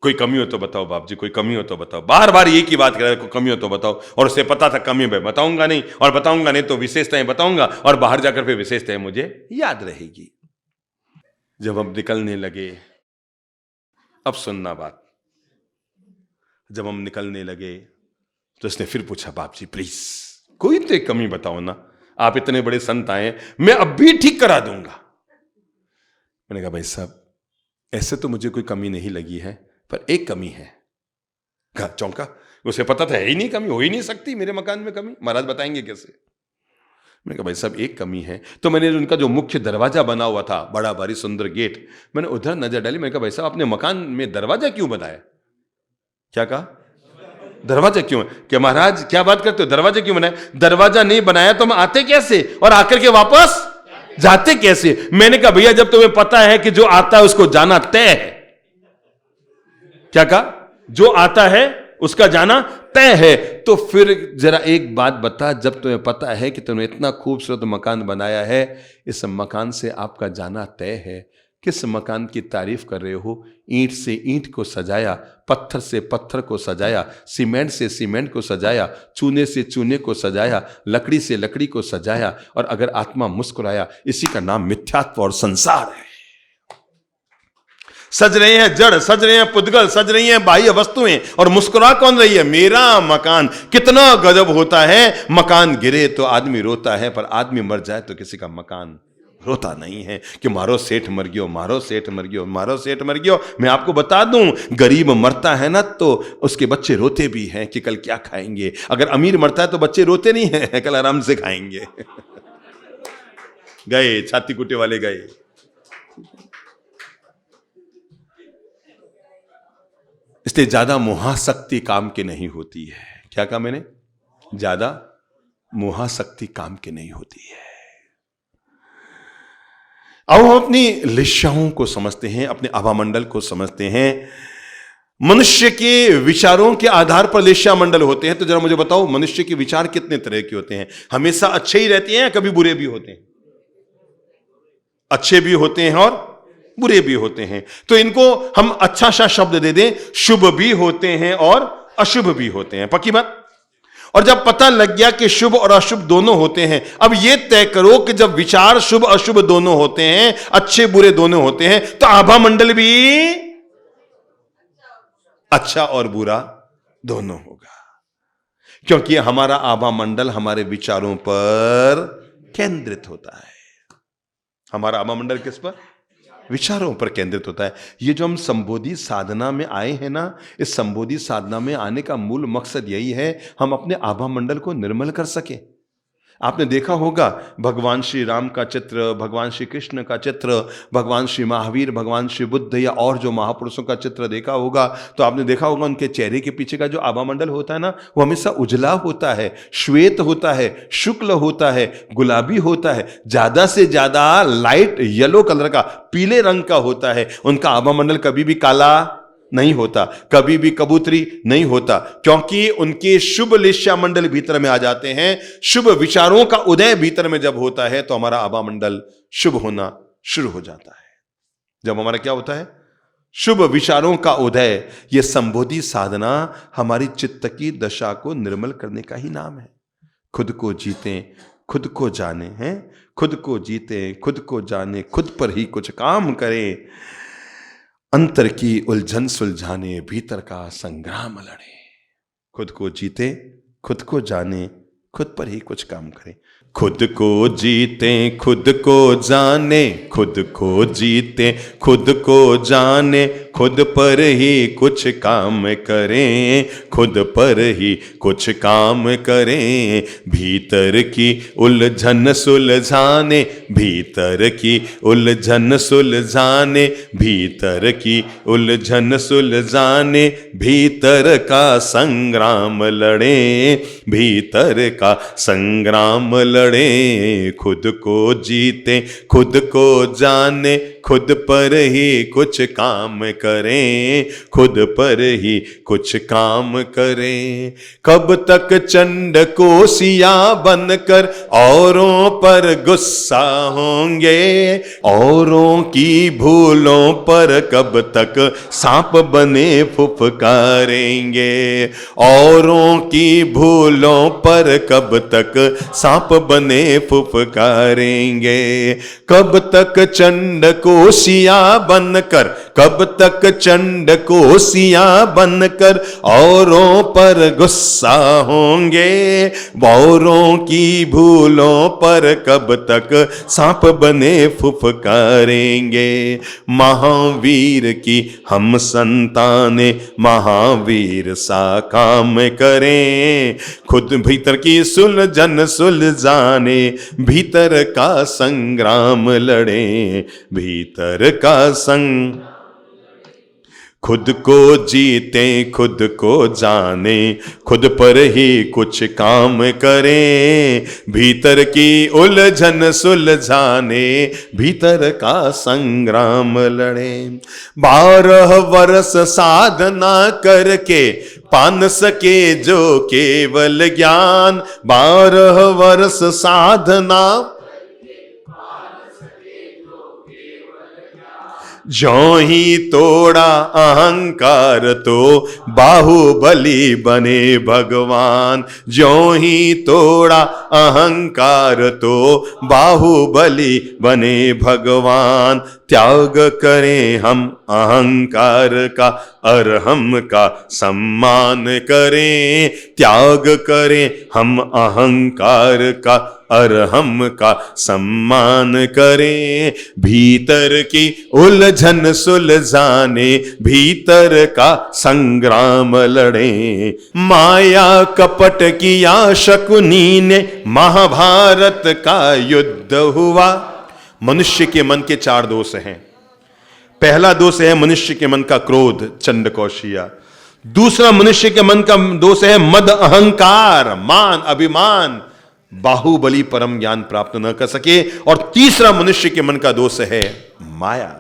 कोई कमी हो तो बताओ बाप जी, कोई कमी हो तो बताओ। बार बार एक ही बात कर रहा है, कोई कमी हो तो बताओ। और उसे पता था कमी में बताऊंगा नहीं, और बताऊंगा नहीं तो विशेषताएं बताऊंगा, और बाहर जाकर फिर विशेषताएं मुझे याद रहेगी। जब हम निकलने लगे, अब सुनना बात, जब हम निकलने लगे तो उसने फिर पूछा, बाप जी प्लीज कोई तो एक कमी बताओ ना, आप इतने बड़े संत आए, मैं अब भी ठीक करा दूंगा। मैंने कहा, भाई साहब ऐसे तो मुझे कोई कमी नहीं लगी है, पर एक कमी है। कहा, चौंका, उसे पता था है ही नहीं, कमी हो ही नहीं सकती मेरे मकान में कमी, महाराज बताएंगे कैसे। मैंने कहा, भाई साहब एक कमी है। तो मैंने उनका जो मुख्य दरवाजा बना हुआ था, बड़ा भारी सुंदर गेट, मैंने उधर नजर डाली। मैंने कहा, भाई साहब आपने मकान में दरवाजा क्यों बनाया? क्या कहा? दरवाजा क्यों? क्या महाराज क्या बात करते हो, दरवाजा क्यों बनाया? दरवाजा नहीं बनाया तो हम आते कैसे, और आकर के वापस जाते कैसे? मैंने कहा, भैया जब तुम्हें पता है कि जो आता है उसको जाना तय है। क्या कहा? जो आता है उसका जाना तय है। तो फिर जरा एक बात बता, जब तुम्हें पता है कि तुमने इतना खूबसूरत मकान बनाया है, इस मकान से आपका जाना तय है, किस मकान की तारीफ कर रहे हो? ईंट से ईंट को सजाया, पत्थर से पत्थर को सजाया, सीमेंट से सीमेंट को सजाया, चूने से चूने को सजाया, लकड़ी से लकड़ी को सजाया, और अगर आत्मा मुस्कुराया, इसी का नाम मिथ्यात्व और संसार है। सज रहे हैं जड़, सज रहे हैं पुद्गल, सज रही हैं बाह्य वस्तुएं, और मुस्कुरा कौन रही है? मेरा मकान। कितना गजब होता है, मकान गिरे तो आदमी रोता है, पर आदमी मर जाए तो किसी का मकान रोता नहीं है कि मारो सेठ मर गयो, मारो सेठ मर गयो, मारो सेठ मर गयो। मैं आपको बता दूं, गरीब मरता है ना तो उसके बच्चे रोते भी हैं कि कल क्या खाएंगे। अगर अमीर मरता है तो बच्चे रोते नहीं हैं, कल आराम से खाएंगे। गए छाती कुटे वाले गए। इसलिए ज्यादा मोहासक्ति काम की नहीं होती है। क्या कहा मैंने? ज्यादा मोहासक्ति काम की नहीं होती है। अब हम अपनी लिस्साओं को समझते हैं, अपने आभामंडल को समझते हैं। मनुष्य के विचारों के आधार पर लिस्सा मंडल होते हैं। तो जरा मुझे बताओ, मनुष्य के विचार कितने तरह के होते हैं? हमेशा अच्छे ही रहते हैं या कभी बुरे भी होते हैं? अच्छे भी होते हैं और बुरे भी होते हैं। तो इनको हम अच्छा सा शब्द दे दें, शुभ भी होते हैं और अशुभ भी होते हैं। पक्की बात? और जब पता लग गया कि शुभ और अशुभ दोनों होते हैं, अब यह तय करो कि जब विचार शुभ अशुभ दोनों होते हैं, अच्छे बुरे दोनों होते हैं, तो आभा मंडल भी अच्छा और बुरा दोनों होगा। क्योंकि हमारा आभा मंडल हमारे विचारों पर केंद्रित होता है। हमारा आभा मंडल किस पर? विचारों पर केंद्रित होता है। ये जो हम संबोधि साधना में आए हैं ना, इस संबोधि साधना में आने का मूल मकसद यही है, हम अपने आभा मंडल को निर्मल कर सके। आपने देखा होगा भगवान श्री राम का चित्र, भगवान श्री कृष्ण का चित्र, भगवान श्री महावीर, भगवान श्री बुद्ध या और जो महापुरुषों का चित्र देखा होगा, तो आपने देखा होगा उनके चेहरे के पीछे का जो आभा मंडल होता है ना, वो हमेशा उजला होता है, श्वेत होता है, शुक्ल होता है, गुलाबी होता है, ज्यादा से ज्यादा लाइट येलो कलर का, पीले रंग का होता है। उनका आभा मंडल कभी भी काला नहीं होता, कभी भी कबूतरी नहीं होता, क्योंकि उनके शुभ लिस्सा मंडल भीतर में आ जाते हैं। शुभ विचारों का उदय भीतर में जब होता है तो हमारा आभा मंडल शुभ होना शुरू हो जाता है। जब हमारा क्या होता है? शुभ विचारों का उदय। यह संबोधि साधना हमारी चित्त की दशा को निर्मल करने का ही नाम है। खुद को जीते, खुद को जाने, हैं खुद को जीते, खुद को जाने, खुद पर ही कुछ काम करें, अंतर की उलझन सुलझाने, भीतर का संग्राम लड़े। खुद को जीते, खुद को जाने, खुद पर ही कुछ काम करें। खुद को जीते, खुद को जाने, खुद को जीते, खुद को जाने, खुद पर ही कुछ काम करें, खुद पर ही कुछ काम करें। भीतर की उलझन सुलझाने, भीतर की उलझन सुलझाने, भीतर की उलझन सुलझाने, भीतर का संग्राम लड़ें, भीतर का संग्राम लड़ें। खुद को जीते, खुद को जाने, खुद पर ही कुछ काम करें, खुद पर ही कुछ काम करें। कब तक चंड कोसिया बनकर औरों पर गुस्सा होंगे, औरों की भूलों पर कब तक सांप बने फुफकारेंगे, औरों की भूलों पर कब तक सांप बने फुफकारेंगे। कब तक चंड कोसिया बनकर, कब तक चंड कोसिया बनकर औरों पर गुस्सा होंगे, औरों की भूलों पर कब तक सांप बने फुफकारेंगे। महावीर की हम संताने महावीर सा काम करें, खुद भीतर की सुलझन सुलझाने, भीतर का संग्राम लड़ें, भीतर का संग। खुद को जीते, खुद को जाने, खुद पर ही कुछ काम करें, भीतर की उलझन सुलझाने, भीतर का संग्राम लड़ें। 12 वर्ष साधना करके पान सके जो केवल ज्ञान, 12 वर्ष साधना, ज्यों ही तोड़ा अहंकार तो बाहुबली बने भगवान। ज्यों ही तोड़ा अहंकार तो बाहुबली बने भगवान। त्याग करें हम अहंकार का, अरहम का सम्मान करें। त्याग करें हम अहंकार का, अरहम का सम्मान करें। भीतर की उलझन सुलझाने भीतर का संग्राम लड़ें। माया कपट किया शकुनी ने, महाभारत का युद्ध हुआ। मनुष्य के मन के 4 दोष हैं। पहला दोष है मनुष्य के मन का क्रोध, चंड कौशिया। दूसरा मनुष्य के मन का दोष है मद अहंकार, मान अभिमान, बाहुबली परम ज्ञान प्राप्त न कर सके। और तीसरा मनुष्य के मन का दोष है माया।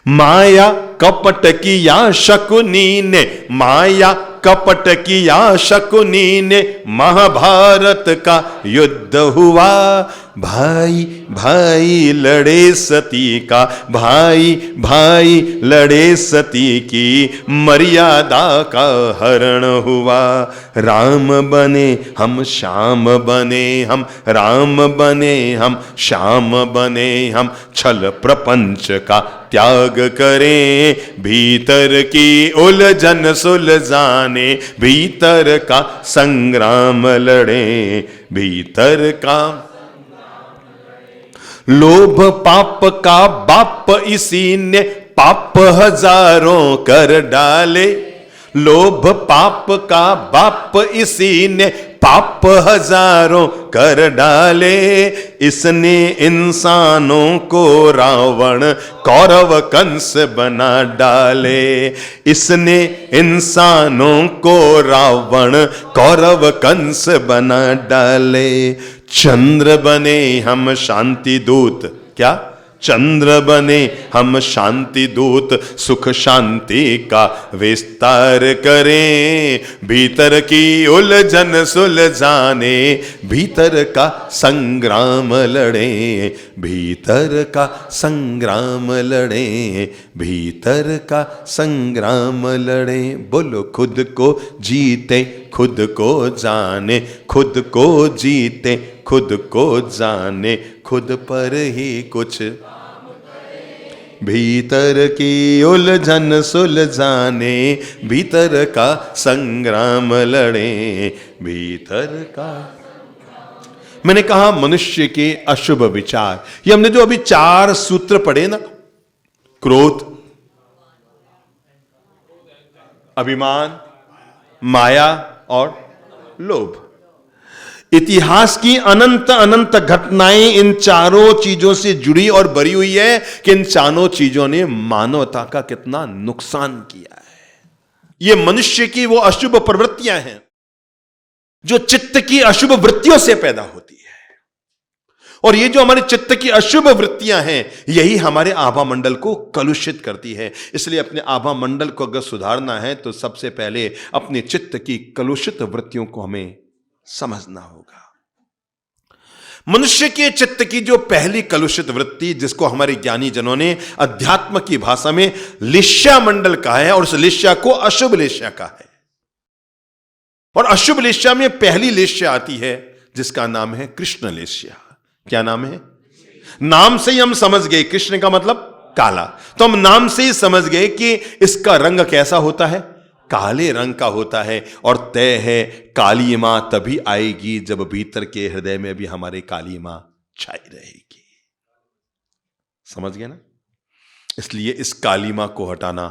माया कपट किया शकुनी ने, माया कपट किया शकुनी ने, महाभारत का युद्ध हुआ। भाई भाई लड़े सती का, भाई भाई लड़े सती की, मर्यादा का हरण हुआ। राम बने हम श्याम बने हम, राम बने हम श्याम बने हम। छल प्रपंच का त्याग करें, भीतर की उलझन सुलझाने भीतर का संग्राम लड़ें। भीतर का लोभ पाप का बाप इसी ने, पाप हजारों कर डाले। लोभ पाप का बाप इसी ने, पाप हजारों कर डाले। इसने इंसानों को रावण कौरव कंस बना डाले। इसने इंसानों को रावण कौरव कंस बना डाले। चंद्र बने हम शांति दूत, क्या? चंद्र बने हम शांति दूत, सुख शांति का विस्तार करें। भीतर की उलझन सुलझाने भीतर का संग्राम लड़ें। भीतर का संग्राम लड़ें, भीतर का संग्राम लड़ें। बोलो खुद को जीते खुद को जाने, खुद को जीते खुद को जाने, खुद पर ही कुछ भीतर की उलझन सुलझाने भीतर का संग्राम लड़ें। भीतर का, मैंने कहा मनुष्य के अशुभ विचार, ये हमने जो अभी 4 सूत्र पढ़े ना, क्रोध, अभिमान, माया और लोभ। इतिहास की अनंत अनंत घटनाएं इन चारों चीजों से जुड़ी और भरी हुई है कि इन चारों चीजों ने मानवता का कितना नुकसान किया है। ये मनुष्य की वो अशुभ प्रवृत्तियां हैं जो चित्त की अशुभ वृत्तियों से पैदा होती है। और ये जो हमारे चित्त की अशुभ वृत्तियां हैं, यही हमारे आभा मंडल को कलुषित करती है। इसलिए अपने आभा मंडल को अगर सुधारना है तो सबसे पहले अपने चित्त की कलुषित वृत्तियों को हमें समझना होगा। मनुष्य के चित्त की जो पहली कलुषित वृत्ति, जिसको हमारे ज्ञानी जनों ने अध्यात्म की भाषा में लिष्या मंडल कहा है, और उस लिष्या को अशुभ लिष्या कहा है। और अशुभ लिष्या में पहली लिष्या आती है जिसका नाम है कृष्ण लिष्या। क्या नाम है? नाम से ही हम समझ गए, कृष्ण का मतलब काला, तो हम नाम से ही समझ गए कि इसका रंग कैसा होता है, काले रंग का होता है। और तय है काली मां तभी आएगी जब भीतर के हृदय में भी हमारे काली मां छाई रहेगी। समझ गए ना? इसलिए इस काली मां को हटाना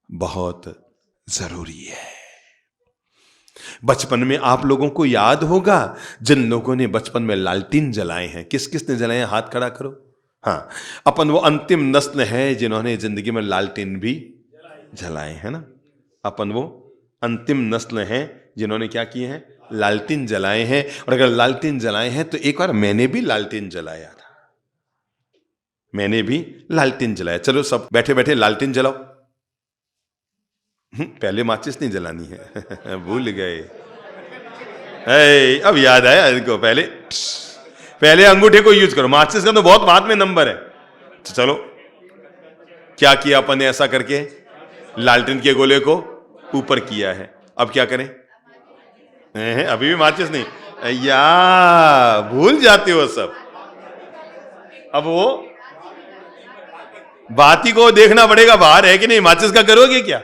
बहुत जरूरी है। बचपन में आप लोगों को याद होगा, जिन लोगों ने बचपन में लालटेन जलाए हैं, किस किस ने जलाए हैं? हाथ खड़ा करो। हाँ, अपन वो अंतिम नस्ल है जिन्होंने जिंदगी में लालटेन भी जलाए हैं ना। अपन वो अंतिम नस्ल हैं जिन्होंने क्या किए हैं? लालटेन जलाए हैं। और अगर लालटेन जलाए हैं तो एक बार मैंने भी लालटेन जलाया था, मैंने भी लालटेन जलाया। चलो सब बैठे बैठे लालटेन जलाओ। पहले माचिस नहीं जलानी है भूल गए। अब याद आया इनको, पहले अंगूठे को यूज करो, माचिस का तो बहुत बाद में नंबर है। तो चलो क्या किया अपन ने ऐसा करके? लालटेन के गोले को ऊपर किया है। अब क्या करें? अभी भी माचिस नहीं, या भूल जाते हो सब। अब वो बाती को देखना पड़ेगा बाहर है कि नहीं, माचिस का करोगे क्या?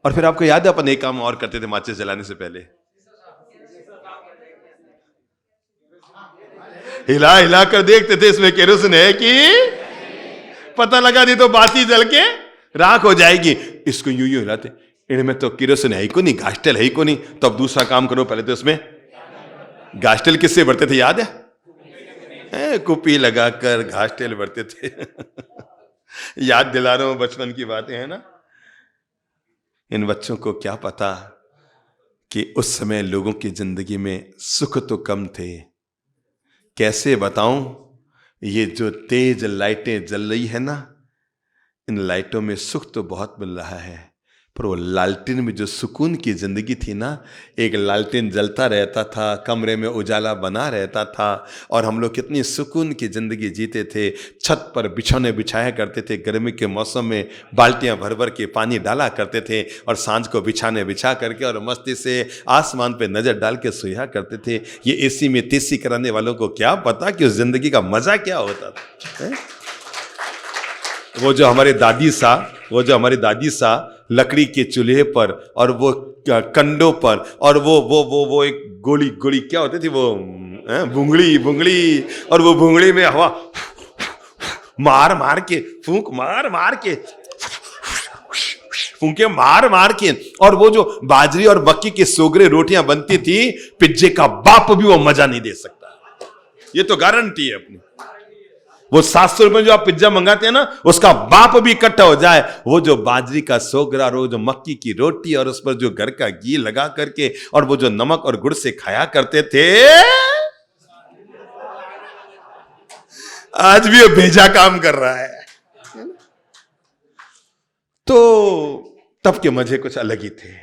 और फिर आपको याद है अपन एक काम और करते थे माचिस जलाने से पहले, हिला हिला कर देखते थे इसमें केरोसिन है कि, पता लगा नहीं तो बाती जल के राख हो जाएगी। इसको यूं यूं हिलाते, इनमें तो केरोसिन है ही को नहीं, गास्टेल है ही को नहीं। तो अब दूसरा काम करो, पहले तो इसमें गास्टेल किससे भरते थे याद है? कुपी लगाकर घासटेल भरते थे। याद दिला रहा हूं बचपन की बातें, है ना। इन बच्चों को क्या पता कि उस समय लोगों की जिंदगी में सुख तो कम थे। कैसे बताऊं, ये जो तेज लाइटें जल रही है ना, इन लाइटों में सुख तो बहुत मिल रहा है, पर वो लालटेन में जो सुकून की जिंदगी थी ना, एक लालटेन जलता रहता था, कमरे में उजाला बना रहता था, और हम लोग कितनी सुकून की जिंदगी जीते थे। छत पर बिछौने बिछाया करते थे, गर्मी के मौसम में बाल्टियां भर भर के पानी डाला करते थे, और सांझ को बिछाने बिछा करके और मस्ती से आसमान पे नजर डाल के सोया करते थे। ये एसी में तेसी कराने वालों को क्या पता कि उस जिंदगी का मजा क्या होता था। वो जो हमारी दादी सा लकड़ी के चूल्हे पर, और वो कंडों पर, और वो एक गोली क्या होती थी वो, भुंगड़ी, और वो भुंगड़ी में हवा मार मार के, फूंक मार मार के, फूंके मार मार के, और वो जो बाजरी और मक्की की सोगरे रोटियां बनती थी, पिज्जे का बाप भी वो मजा नहीं दे सकता। ये तो गारंटी है अपनी। वो 700 रुपए जो आप पिज्जा मंगाते हैं ना, उसका बाप भी इकट्ठा हो जाए, वो जो बाजरी का सोगरा, वो जो मक्की की रोटी, और उस पर जो घर का घी लगा करके, और वो जो नमक और गुड़ से खाया करते थे, आज भी वो भेजा काम कर रहा है। तो तब के मजे कुछ अलग ही थे,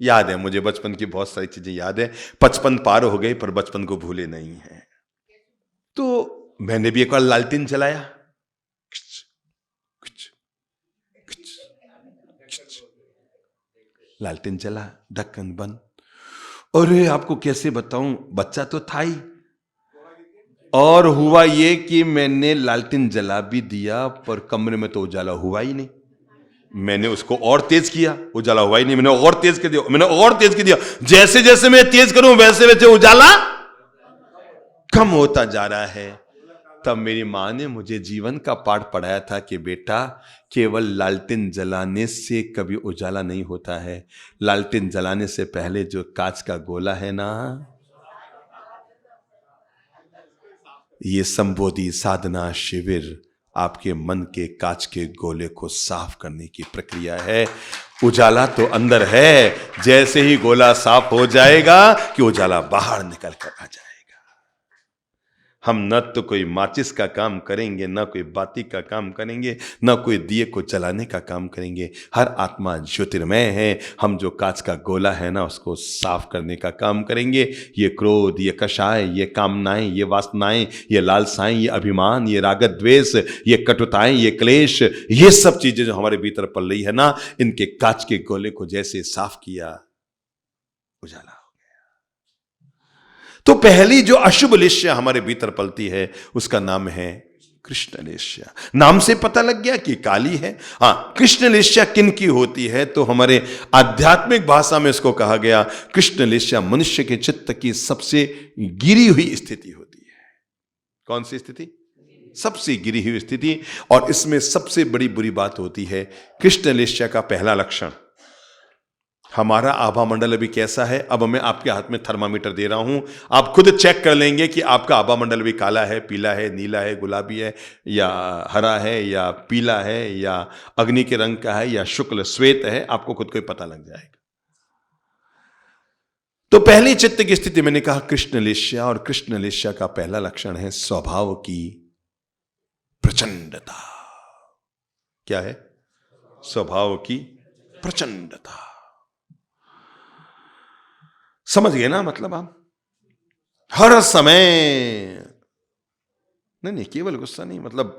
याद है मुझे बचपन की बहुत सारी चीजें याद है। 55 पार हो गए पर बचपन को भूले नहीं है। तो मैंने भी एक बार लालटेन जलाया, लालटेन जला, ढक्कन बंद। और आपको कैसे बताऊं, बच्चा तो था ही, और हुआ ये कि मैंने लालटेन जला भी दिया, पर कमरे में तो उजाला हुआ ही नहीं। मैंने उसको और तेज किया, उजाला हुआ ही नहीं। मैंने और तेज कर दिया, मैंने और तेज कर दिया। जैसे जैसे मैं तेज करूं वैसे वैसे उजाला कम होता जा रहा है। तब मेरी मां ने मुझे जीवन का पाठ पढ़ाया था कि बेटा, केवल लालटेन जलाने से कभी उजाला नहीं होता है। लालटेन जलाने से पहले जो कांच का गोला है ना, ये संबोधि साधना शिविर आपके मन के कांच के गोले को साफ करने की प्रक्रिया है। उजाला तो अंदर है, जैसे ही गोला साफ हो जाएगा कि उजाला बाहर निकल कर आ जाएगा। हम न तो कोई माचिस का काम करेंगे, न कोई बाती का काम करेंगे, न कोई दिए को जलाने का काम करेंगे। हर आत्मा ज्योतिर्मय है। हम जो कांच का गोला है ना, उसको साफ करने का काम करेंगे। ये क्रोध, ये कषाय, ये कामनाएं, ये वासनाएं, ये लालसाएं, ये अभिमान, ये राग द्वेष, ये कटुताएं, ये क्लेश, ये सब चीजें जो हमारे भीतर पल रही है ना, इनके कांच के गोले को जैसे साफ किया, उजाला। तो पहली जो अशुभ लेश्या हमारे भीतर पलती है, उसका नाम है कृष्ण लेश्या। नाम से पता लग गया कि काली है। हां, कृष्ण लेश्या किन की होती है? तो हमारे आध्यात्मिक भाषा में इसको कहा गया, कृष्ण लेश्या मनुष्य के चित्त की सबसे गिरी हुई स्थिति होती है। कौन सी स्थिति? सबसे गिरी हुई स्थिति। और इसमें सबसे बड़ी बुरी बात होती है, कृष्ण लेश्या का पहला लक्षण, हमारा आभा मंडल अभी कैसा है? अब मैं आपके हाथ में थर्मामीटर दे रहा हूं, आप खुद चेक कर लेंगे कि आपका आभा मंडल भी काला है, पीला है, नीला है, गुलाबी है, या हरा है, या पीला है, या अग्नि के रंग का है, या शुक्ल श्वेत है। आपको खुद को ही पता लग जाएगा। तो पहली चित्त की स्थिति मैंने कहा कृष्ण लेश्या, और कृष्ण लेश्या का पहला लक्षण है स्वभाव की प्रचंडता। क्या है? स्वभाव की प्रचंडता। समझ गए ना मतलब? आप हर समय नहीं, केवल गुस्सा नहीं, मतलब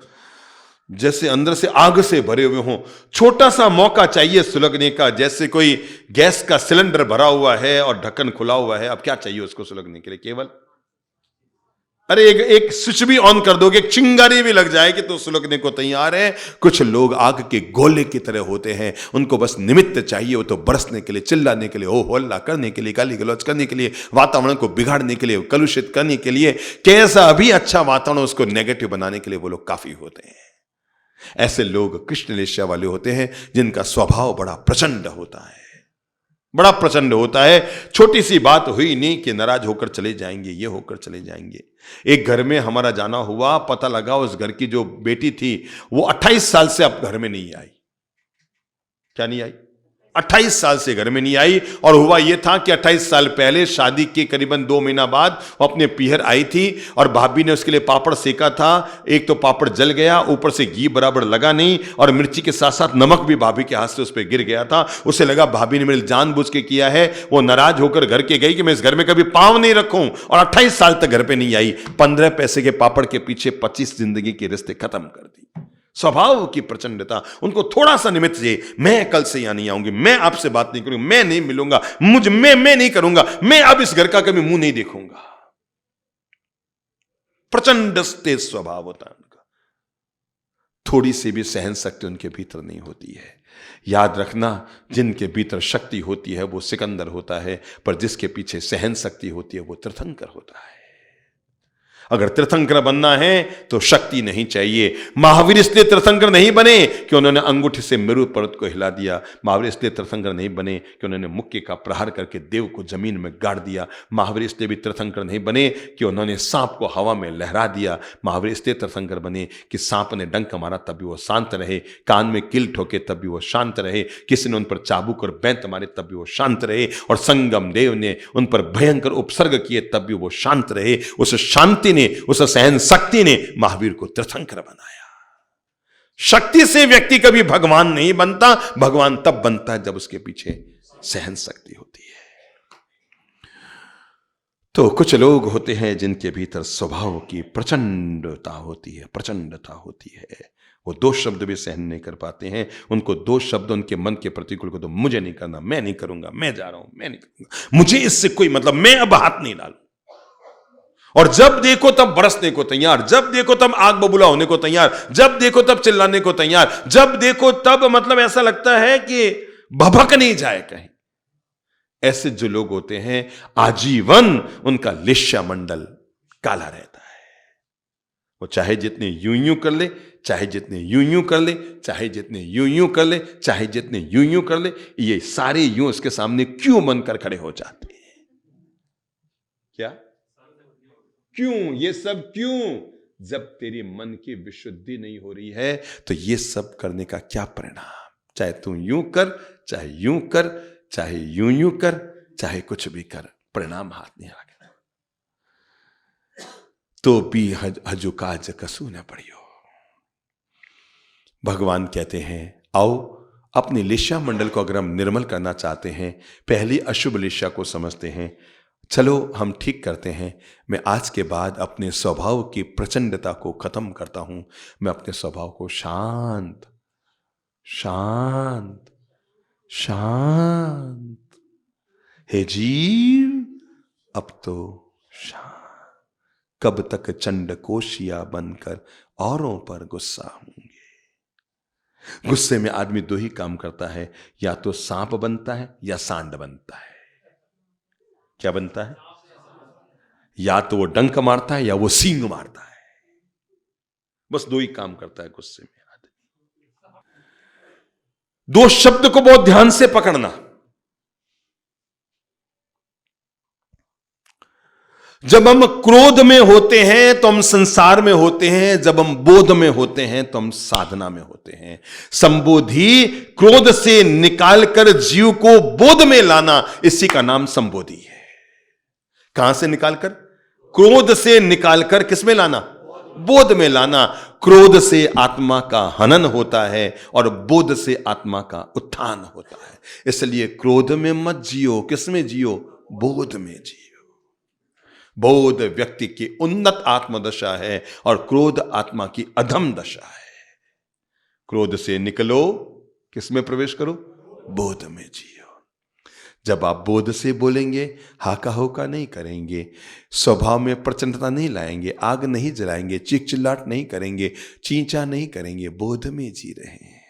जैसे अंदर से आग से भरे हुए हों। छोटा सा मौका चाहिए सुलगने का, जैसे कोई गैस का सिलेंडर भरा हुआ है और ढक्कन खुला हुआ है। अब क्या चाहिए उसको सुलगने के लिए? केवल अरे एक स्विच भी ऑन कर दोगे, एक चिंगारी भी लग जाए कि तो सुलगने को तैयार है। कुछ लोग आग के गोले की तरह होते हैं, उनको बस निमित्त चाहिए, वो तो बरसने के लिए, चिल्लाने के लिए, हो हल्ला करने के लिए, गाली गलौज करने के लिए, वातावरण को बिगाड़ने के लिए, कलुषित करने के लिए, कैसा भी अच्छा वातावरण उसको नेगेटिव बनाने के लिए वो लोग काफी होते हैं। ऐसे लोग कृष्ण लेस्या वाले होते हैं, जिनका स्वभाव बड़ा प्रचंड होता है, बड़ा प्रचंड होता है। छोटी सी बात हुई नहीं कि नाराज होकर चले जाएंगे, ये होकर चले जाएंगे। एक घर में हमारा जाना हुआ, पता लगा उस घर की जो बेटी थी वो 28 साल से अब घर में नहीं आई। क्या नहीं आई? 28 साल से घर में नहीं आई। और हुआ यह था कि 28 साल पहले शादी के करीबन 2 महीना बाद वो अपने पीहर आई थी और भाभी ने उसके लिए पापड़ सेका था। एक तो पापड़ जल गया, ऊपर से घी बराबर लगा नहीं, और मिर्ची के साथ साथ नमक भी भाभी के हाथ से उस पर गिर गया था। उसे लगा भाभी ने मेरे जानबूझ के किया है। वो नाराज होकर घर के गई कि मैं इस घर में कभी पांव नहीं रखूं, और 28 साल तक घर पे नहीं आई। 15 पैसे के पापड़ के पीछे 25 जिंदगी के रिश्ते खत्म कर दी। स्वभाव की प्रचंडता। उनको थोड़ा सा निमित्त चाहिए, मैं कल से यहां नहीं आऊंगी, मैं आपसे बात नहीं करूंगी, मैं नहीं मिलूंगा, मैं नहीं करूंगा, मैं अब इस घर का कभी मुंह नहीं देखूंगा। प्रचंड तेज स्वभाव होता है उनका। थोड़ी सी भी सहन शक्ति उनके भीतर नहीं होती है। याद रखना, जिनके भीतर शक्ति होती है वो सिकंदर होता है, पर जिसके पीछे सहन शक्ति होती है वो तीर्थंकर होता है। अगर तीर्थंकर बनना है तो शक्ति नहीं चाहिए। महावीर इसलिए तीर्थंकर नहीं बने कि उन्होंने अंगूठे से मेरु पर्वत को हिला दिया। महावीर इसलिए तीर्थंकर नहीं बने कि उन्होंने मुक्के का प्रहार करके देव को जमीन में गाड़ दिया। महावीर इसलिए भी तीर्थंकर नहीं बने कि उन्होंने सांप को हवा में लहरा दिया। महावीर इसलिए तीर्थंकर बने कि सांप ने डंक मारा तब भी वो शांत रहे, कान में कील ठोके तब भी वो शांत रहे, किसी ने उन पर चाबुक और बैंत मारे तब भी वो शांत रहे, और संगम देव ने उन पर भयंकर उपसर्ग किए तब भी वो शांत रहे। उस शांति उस सहन शक्ति ने महावीर को तीर्थंकर बनाया। शक्ति से व्यक्ति कभी भगवान नहीं बनता, भगवान तब बनता है जब उसके पीछे सहन शक्ति होती है। तो कुछ लोग होते हैं जिनके भीतर स्वभाव की प्रचंडता होती है, प्रचंडता होती है। वो 2 शब्द भी सहन नहीं कर पाते हैं। उनको 2 शब्द उनके मन के प्रतिकूल को, तो मुझे नहीं करना, मैं नहीं करूंगा, मैं जा रहा हूं, मैं नहीं करूंगा, मुझे इससे कोई मतलब, मैं अब हाथ नहीं डालूं। और जब देखो तब बरसने को तैयार, जब देखो तब आग बबूला होने को तैयार, जब देखो तब चिल्लाने को तैयार, जब देखो तब मतलब ऐसा लगता है कि भभक नहीं जाए कहीं। ऐसे जो लोग होते हैं आजीवन उनका लिश्या मंडल काला रहता है। वो चाहे जितने यूं यूं कर ले, चाहे जितने यूं यूं कर ले, चाहे जितने यूं यूं कर ले, चाहे जितने यूं यूं कर ले, ये सारे यूं उसके सामने क्यों बनकर खड़े हो जाते हैं? क्या क्यों? ये सब क्यों? जब तेरी मन की विशुद्धि नहीं हो रही है तो ये सब करने का क्या परिणाम? चाहे तू यूं कर, चाहे यूं कर, चाहे यूं यूं कर, चाहे कुछ भी कर, परिणाम हाथ नहीं रखना। तो भी हजु काज कसू न पड़ियो। भगवान कहते हैं आओ अपनी लिश्या मंडल को अगर हम निर्मल करना चाहते हैं, पहली अशुभ लिश्या को समझते हैं, चलो हम ठीक करते हैं। मैं आज के बाद अपने स्वभाव की प्रचंडता को खत्म करता हूं। मैं अपने स्वभाव को शांत शांत शांत, हे जीव अब तो शांत, कब तक चंड कोशिया बनकर औरों पर गुस्सा होंगे। गुस्से में आदमी 2 ही काम करता है, या तो सांप बनता है या सांड बनता है। क्या बनता है? या तो वो डंक मारता है या वो सींग मारता है। बस 2 ही काम करता है गुस्से में आदमी। 2 शब्द को बहुत ध्यान से पकड़ना। जब हम क्रोध में होते हैं तो हम संसार में होते हैं, जब हम बोध में होते हैं तो हम साधना में होते हैं। संबोधि क्रोध से निकालकर जीव को बोध में लाना, इसी का नाम संबोधि है। कहां से निकालकर? क्रोध से निकालकर किस में लाना? बोध में लाना। क्रोध से आत्मा का हनन होता है और बोध से आत्मा का उत्थान होता है। इसलिए क्रोध में मत जियो, किस में जियो? बोध में जियो। बोध व्यक्ति की उन्नत आत्मदशा है और क्रोध आत्मा की अधम दशा है। क्रोध से निकलो, किस में प्रवेश करो? बोध में जियो। जब आप बोध से बोलेंगे, हाका होका नहीं करेंगे, स्वभाव में प्रचंडता नहीं लाएंगे, आग नहीं जलाएंगे, चीख चिल्लाट नहीं करेंगे, चींचा नहीं करेंगे, बोध में जी रहे हैं।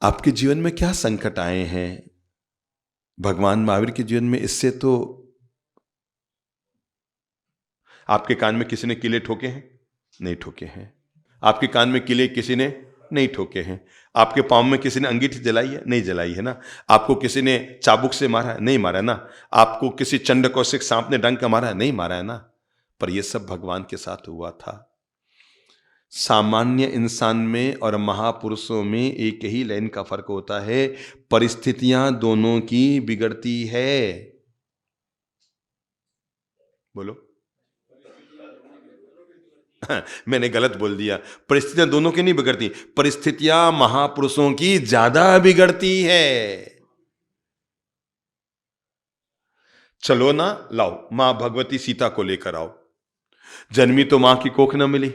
आपके जीवन में क्या संकट आए हैं? भगवान महावीर के जीवन में इससे तो आपके कान में किसी ने किले ठोके हैं? नहीं ठोके हैं। आपके कान में किले किसी ने नहीं ठोके हैं। आपके पांव में किसी ने अंगीठी जलाई है? नहीं जलाई है ना। आपको किसी ने चाबुक से मारा है? नहीं मारा है ना। आपको किसी चंड कौशिक सांप ने डंक मारा है? नहीं मारा है ना। पर यह सब भगवान के साथ हुआ था। सामान्य इंसान में और महापुरुषों में एक ही लाइन का फर्क होता है, परिस्थितियां दोनों की बिगड़ती है। बोलो। मैंने गलत बोल दिया। परिस्थितियां दोनों की नहीं बिगड़ती, परिस्थितियां महापुरुषों की ज्यादा बिगड़ती है। चलो ना, लाओ मां भगवती सीता को लेकर आओ। जन्मी तो मां की कोख न मिली,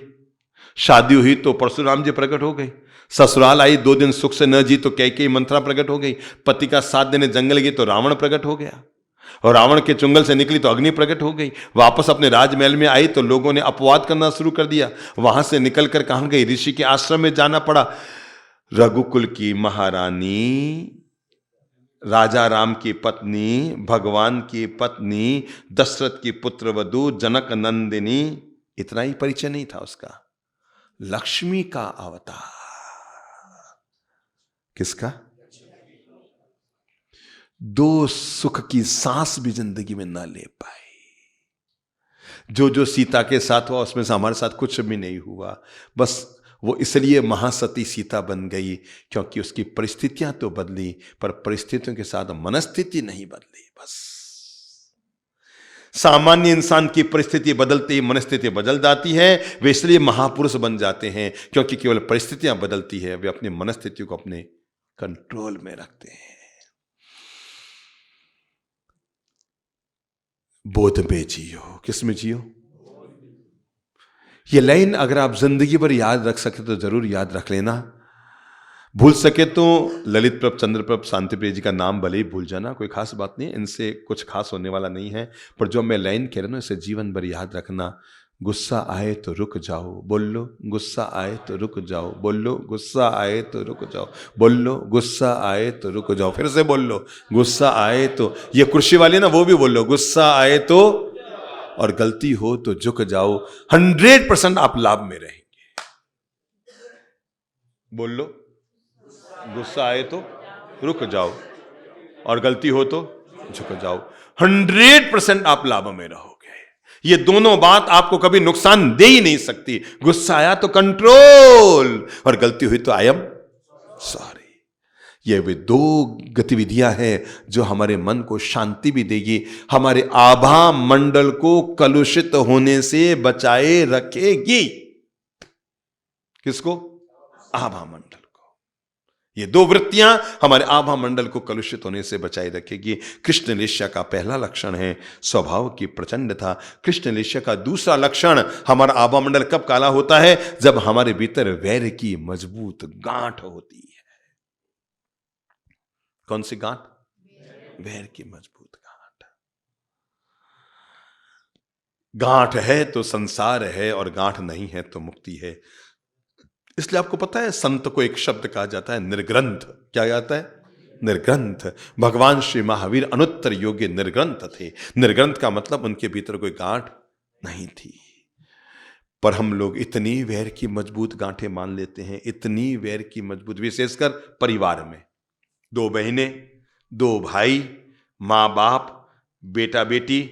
शादी हुई तो परशुराम जी प्रकट हो गए, ससुराल आई 2 दिन सुख से न जी तो कैकेयी मंथरा प्रकट हो गई, पति का साथ देने जंगल गई तो रावण प्रकट हो गया, और रावण के चुंगल से निकली तो अग्नि प्रकट हो गई। वापस अपने राजमहल में आई तो लोगों ने अपवाद करना शुरू कर दिया। वहां से निकलकर कहां गई? ऋषि के आश्रम में जाना पड़ा। रघुकुल की महारानी, राजा राम की पत्नी, भगवान की पत्नी, दशरथ की पुत्रवधू, जनक नंदिनी, इतना ही परिचय नहीं था उसका। लक्ष्मी का अवतार। किसका? 2 सुख की सांस भी जिंदगी में ना ले पाई। जो सीता के साथ हुआ उसमें से हमारे साथ कुछ भी नहीं हुआ। बस वो इसलिए महासती सीता बन गई क्योंकि उसकी परिस्थितियां तो बदली, पर परिस्थितियों के साथ मनस्थिति नहीं बदली। बस सामान्य इंसान की परिस्थिति बदलती ही मनस्थिति बदल जाती है। वे इसलिए महापुरुष बन जाते हैं क्योंकि केवल परिस्थितियां बदलती है, वे अपनी मनस्थिति को अपने कंट्रोल में रखते हैं। बोध में जियो। किस में जियो? ये लाइन अगर आप जिंदगी भर याद रख सके तो जरूर याद रख लेना। भूल सके तो ललित प्रभ, चंद्र प्रभ, शांति प्रिय जी का नाम भले ही भूल जाना, कोई खास बात नहीं, इनसे कुछ खास होने वाला नहीं है। पर जो मैं लाइन कह रहा हूं इसे जीवन भर याद रखना। गुस्सा आए तो रुक जाओ, बोल लो गुस्सा आए तो रुक जाओ, बोल लो गुस्सा आए तो रुक जाओ, बोल लो गुस्सा आए तो रुक जाओ। फिर से बोल लो गुस्सा आए तो, ये कुर्सी वाली ना वो भी बोल लो गुस्सा आए तो, और गलती हो तो झुक जाओ। 100% आप लाभ में रहेंगे। बोल लो गुस्सा आए तो रुक जाओ और गलती हो तो झुक जाओ। 100% आप लाभ में रहोगे। ये दोनों बात आपको कभी नुकसान दे ही नहीं सकती। गुस्सा आया तो कंट्रोल, और गलती हुई तो आई एम सॉरी। ये वे 2 गतिविधियां हैं जो हमारे मन को शांति भी देगी, हमारे आभा मंडल को कलुषित होने से बचाए रखेगी। किसको? आभा मंडल को। ये 2 वृत्तियां हमारे आभा मंडल को कलुषित होने से बचाए रखेगी। कृष्ण लेष्या का पहला लक्षण है स्वभाव की प्रचंडता। कृष्ण लेष्या का दूसरा लक्षण, हमारा आभा मंडल कब काला होता है? जब हमारे भीतर वैर की मजबूत गांठ होती है। कौन सी गांठ? वैर की मजबूत गांठ। गांठ है तो संसार है और गांठ नहीं है तो मुक्ति है। इसलिए आपको पता है संत को एक शब्द कहा जाता है निर्ग्रंथ। क्या कहता है? निर्ग्रंथ। भगवान श्री महावीर अनुत्तर योग्य निर्ग्रंथ थे। निर्ग्रंथ का मतलब उनके भीतर कोई गांठ नहीं थी। पर हम लोग इतनी वैर की मजबूत गांठें मान लेते हैं, इतनी वैर की मजबूत, विशेषकर परिवार में 2 बहनें, 2 भाई, माँ बाप, बेटा बेटी,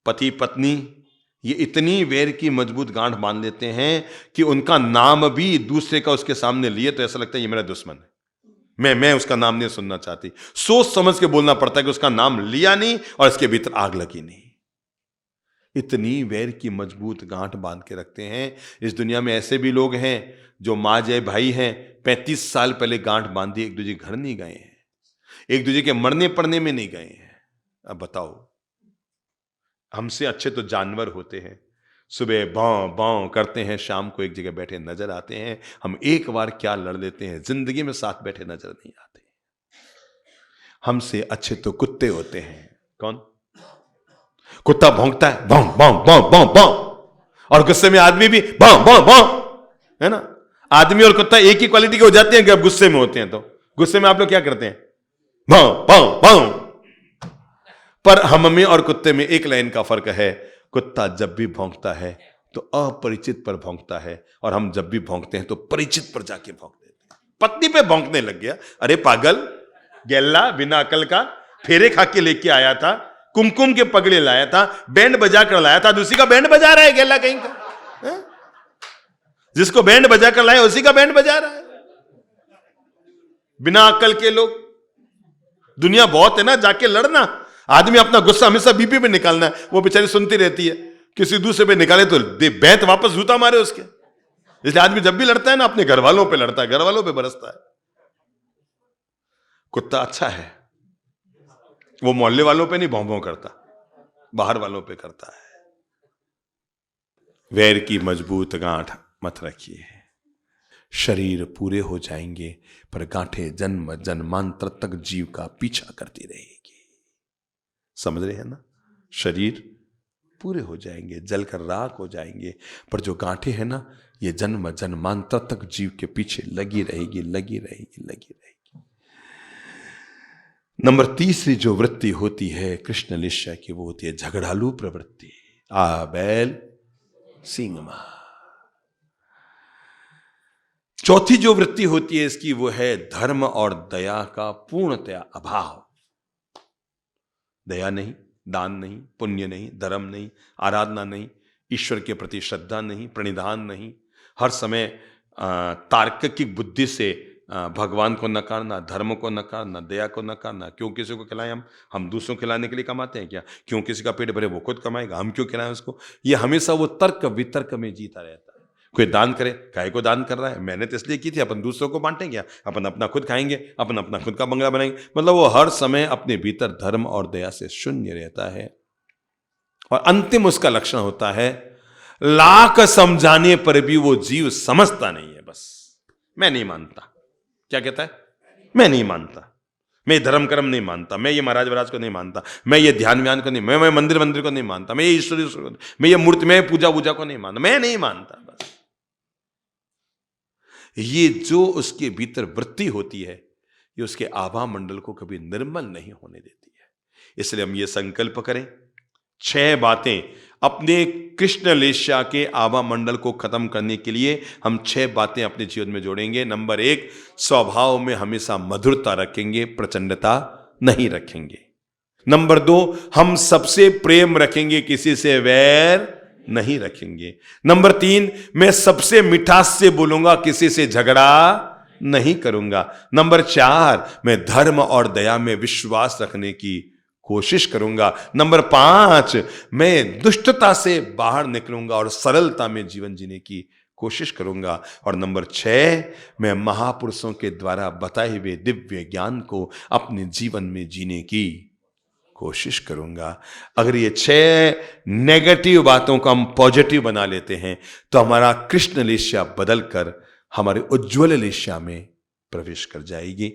पति पत्नी, ये इतनी वैर की मजबूत गांठ मान लेते हैं कि उनका नाम भी दूसरे का उसके सामने लिए तो ऐसा लगता है ये मेरा दुश्मन है, मैं उसका नाम नहीं सुनना चाहती। सोच समझ के बोलना पड़ता है कि उसका नाम लिया नहीं और इसके भीतर आग लगी नहीं। इतनी वैर की मजबूत गांठ बांध के रखते हैं। इस दुनिया में ऐसे भी लोग हैं जो माँ जय भाई हैं, 35 साल पहले गांठ बांधी, एक दूसरे घर नहीं गए हैं, एक दूसरे के मरने पड़ने में नहीं गए हैं। अब बताओ, हमसे अच्छे तो जानवर होते हैं, सुबह बाँ बाँ करते हैं, शाम को एक जगह बैठे नजर आते हैं। हम एक बार क्या लड़ लेते हैं, जिंदगी में साथ बैठे नजर नहीं आते। हमसे अच्छे तो कुत्ते होते हैं। कौन? कुत्ता भौंकता है, भौं भौं भौं भौं भौं, और गुस्से में आदमी भी भौं भौं भौं, है ना। आदमी और कुत्ता एक ही क्वालिटी के हो जाते हैं कि अब गुस्से में होते हैं। तो गुस्से में आप लोग क्या करते हैं? भौं भौं भौं। पर हम में और कुत्ते में एक लाइन का फर्क है। कुत्ता जब भी भौंकता है तो अपरिचित पर भौंकता है, और हम जब भी भौंकते हैं तो परिचित पर जाके भौंक देते हैं। पत्नी पे भौंकने लग गया, अरे पागल गेल्ला, बिना अकल का, फेरे खा के लेके आया था, कुमकुम के पगड़े लाया था, बैंड बजा कर लाया था, दूसरी का बैंड बजा रहा है गेल्ला कहीं का, है? जिसको बैंड बजा कर लाया उसी का बैंड बजा रहा है। बिना अकल के लोग, दुनिया बहुत है ना, जाके लड़ना। आदमी अपना गुस्सा हमेशा बीपी पे निकालना है, वो बेचारी सुनती रहती है, किसी दूसरे पे निकाले तो बैंत वापस जूता मारे उसके। इसलिए आदमी जब भी लड़ता है ना, अपने घर वालों पे लड़ता है, घर वालों पे बरसता है। कुत्ता अच्छा है, वो मोहल्ले वालों पे नहीं भौं भौं करता, बाहर वालों पे करता है। वैर की मजबूत गांठ मत रखिए। शरीर पूरे हो जाएंगे पर गांठें जन्म जन्मांतर तक जीव का पीछा करती रहेगी। समझ रहे हैं ना? शरीर पूरे हो जाएंगे, जलकर राख हो जाएंगे, पर जो गांठें हैं ना, ये जन्म जन्मांतर तक जीव के पीछे लगी रहेगी, लगी रहेगी, लगी रहेगी। नंबर तीसरी जो वृत्ति होती है कृष्ण लिस्या की, वो होती है झगड़ालू प्रवृत्ति। आ बैल सींग मार। चौथी जो वृत्ति होती है इसकी, वो है धर्म और दया का पूर्णतया अभाव। दया नहीं, दान नहीं, पुण्य नहीं, धर्म नहीं, आराधना नहीं, ईश्वर के प्रति श्रद्धा नहीं, प्रणिधान नहीं, हर समय तार्किक बुद्धि से भगवान को नकारना, धर्म को नकारना, दया को नकारना। क्यों किसी को खिलाएं हम दूसरों को खिलाने के लिए कमाते हैं क्या? क्यों किसी का पेट भरे वो खुद कमाएगा, हम क्यों खिलाएं उसको? ये हमेशा वो तर्क वितर्क में जीता रहता है। कोई दान करे, काहे को दान कर रहा है? मेहनत इसलिए की थी, अपन दूसरों को बांटेंगे क्या? अपन अपना खुद खाएंगे, अपन अपना खुद का बंगला बनाएंगे। मतलब वो हर समय अपने भीतर धर्म और दया से शून्य रहता है, और अंतिम उसका लक्षण होता है लाख समझाने पर भी वो जीव समझता नहीं है। बस मैं नहीं मानता। क्या कहता है? मैं नहीं मानता, मैं ये धर्म कर्म नहीं मानता, मैं ये महाराज को नहीं मानता, मैं ये ध्यान व्यान को नहीं, मैं मंदिर को नहीं मानता, मैं ये ईश्वर को, मैं ये मूर्ति, मैं पूजा को नहीं मानता, मैं नहीं मानता। बस ये जो उसके भीतर वृत्ति होती है, ये उसके आभा मंडल को कभी निर्मल नहीं होने देती है। इसलिए हम ये संकल्प करें, 6 बातें अपने कृष्ण लेस्या के आभा मंडल को खत्म करने के लिए हम 6 बातें अपने जीवन में जोड़ेंगे। नंबर 1, स्वभाव में हमेशा मधुरता रखेंगे, प्रचंडता नहीं रखेंगे। नंबर 2, हम सबसे प्रेम रखेंगे, किसी से वैर नहीं रखेंगे। नंबर 3, मैं सबसे मिठास से बोलूंगा, किसी से झगड़ा नहीं करूंगा। नंबर 4, मैं धर्म और दया में विश्वास रखने की कोशिश करूंगा। नंबर 5, मैं दुष्टता से बाहर निकलूंगा और सरलता में जीवन जीने की कोशिश करूंगा। और नंबर 6, मैं महापुरुषों के द्वारा बताए हुए दिव्य ज्ञान को अपने जीवन में जीने की कोशिश करूंगा। अगर ये 6 नेगेटिव बातों को हम पॉजिटिव बना लेते हैं तो हमारा कृष्ण लेस्या बदलकर हमारे उज्ज्वल लेस्या में प्रवेश कर जाएगी।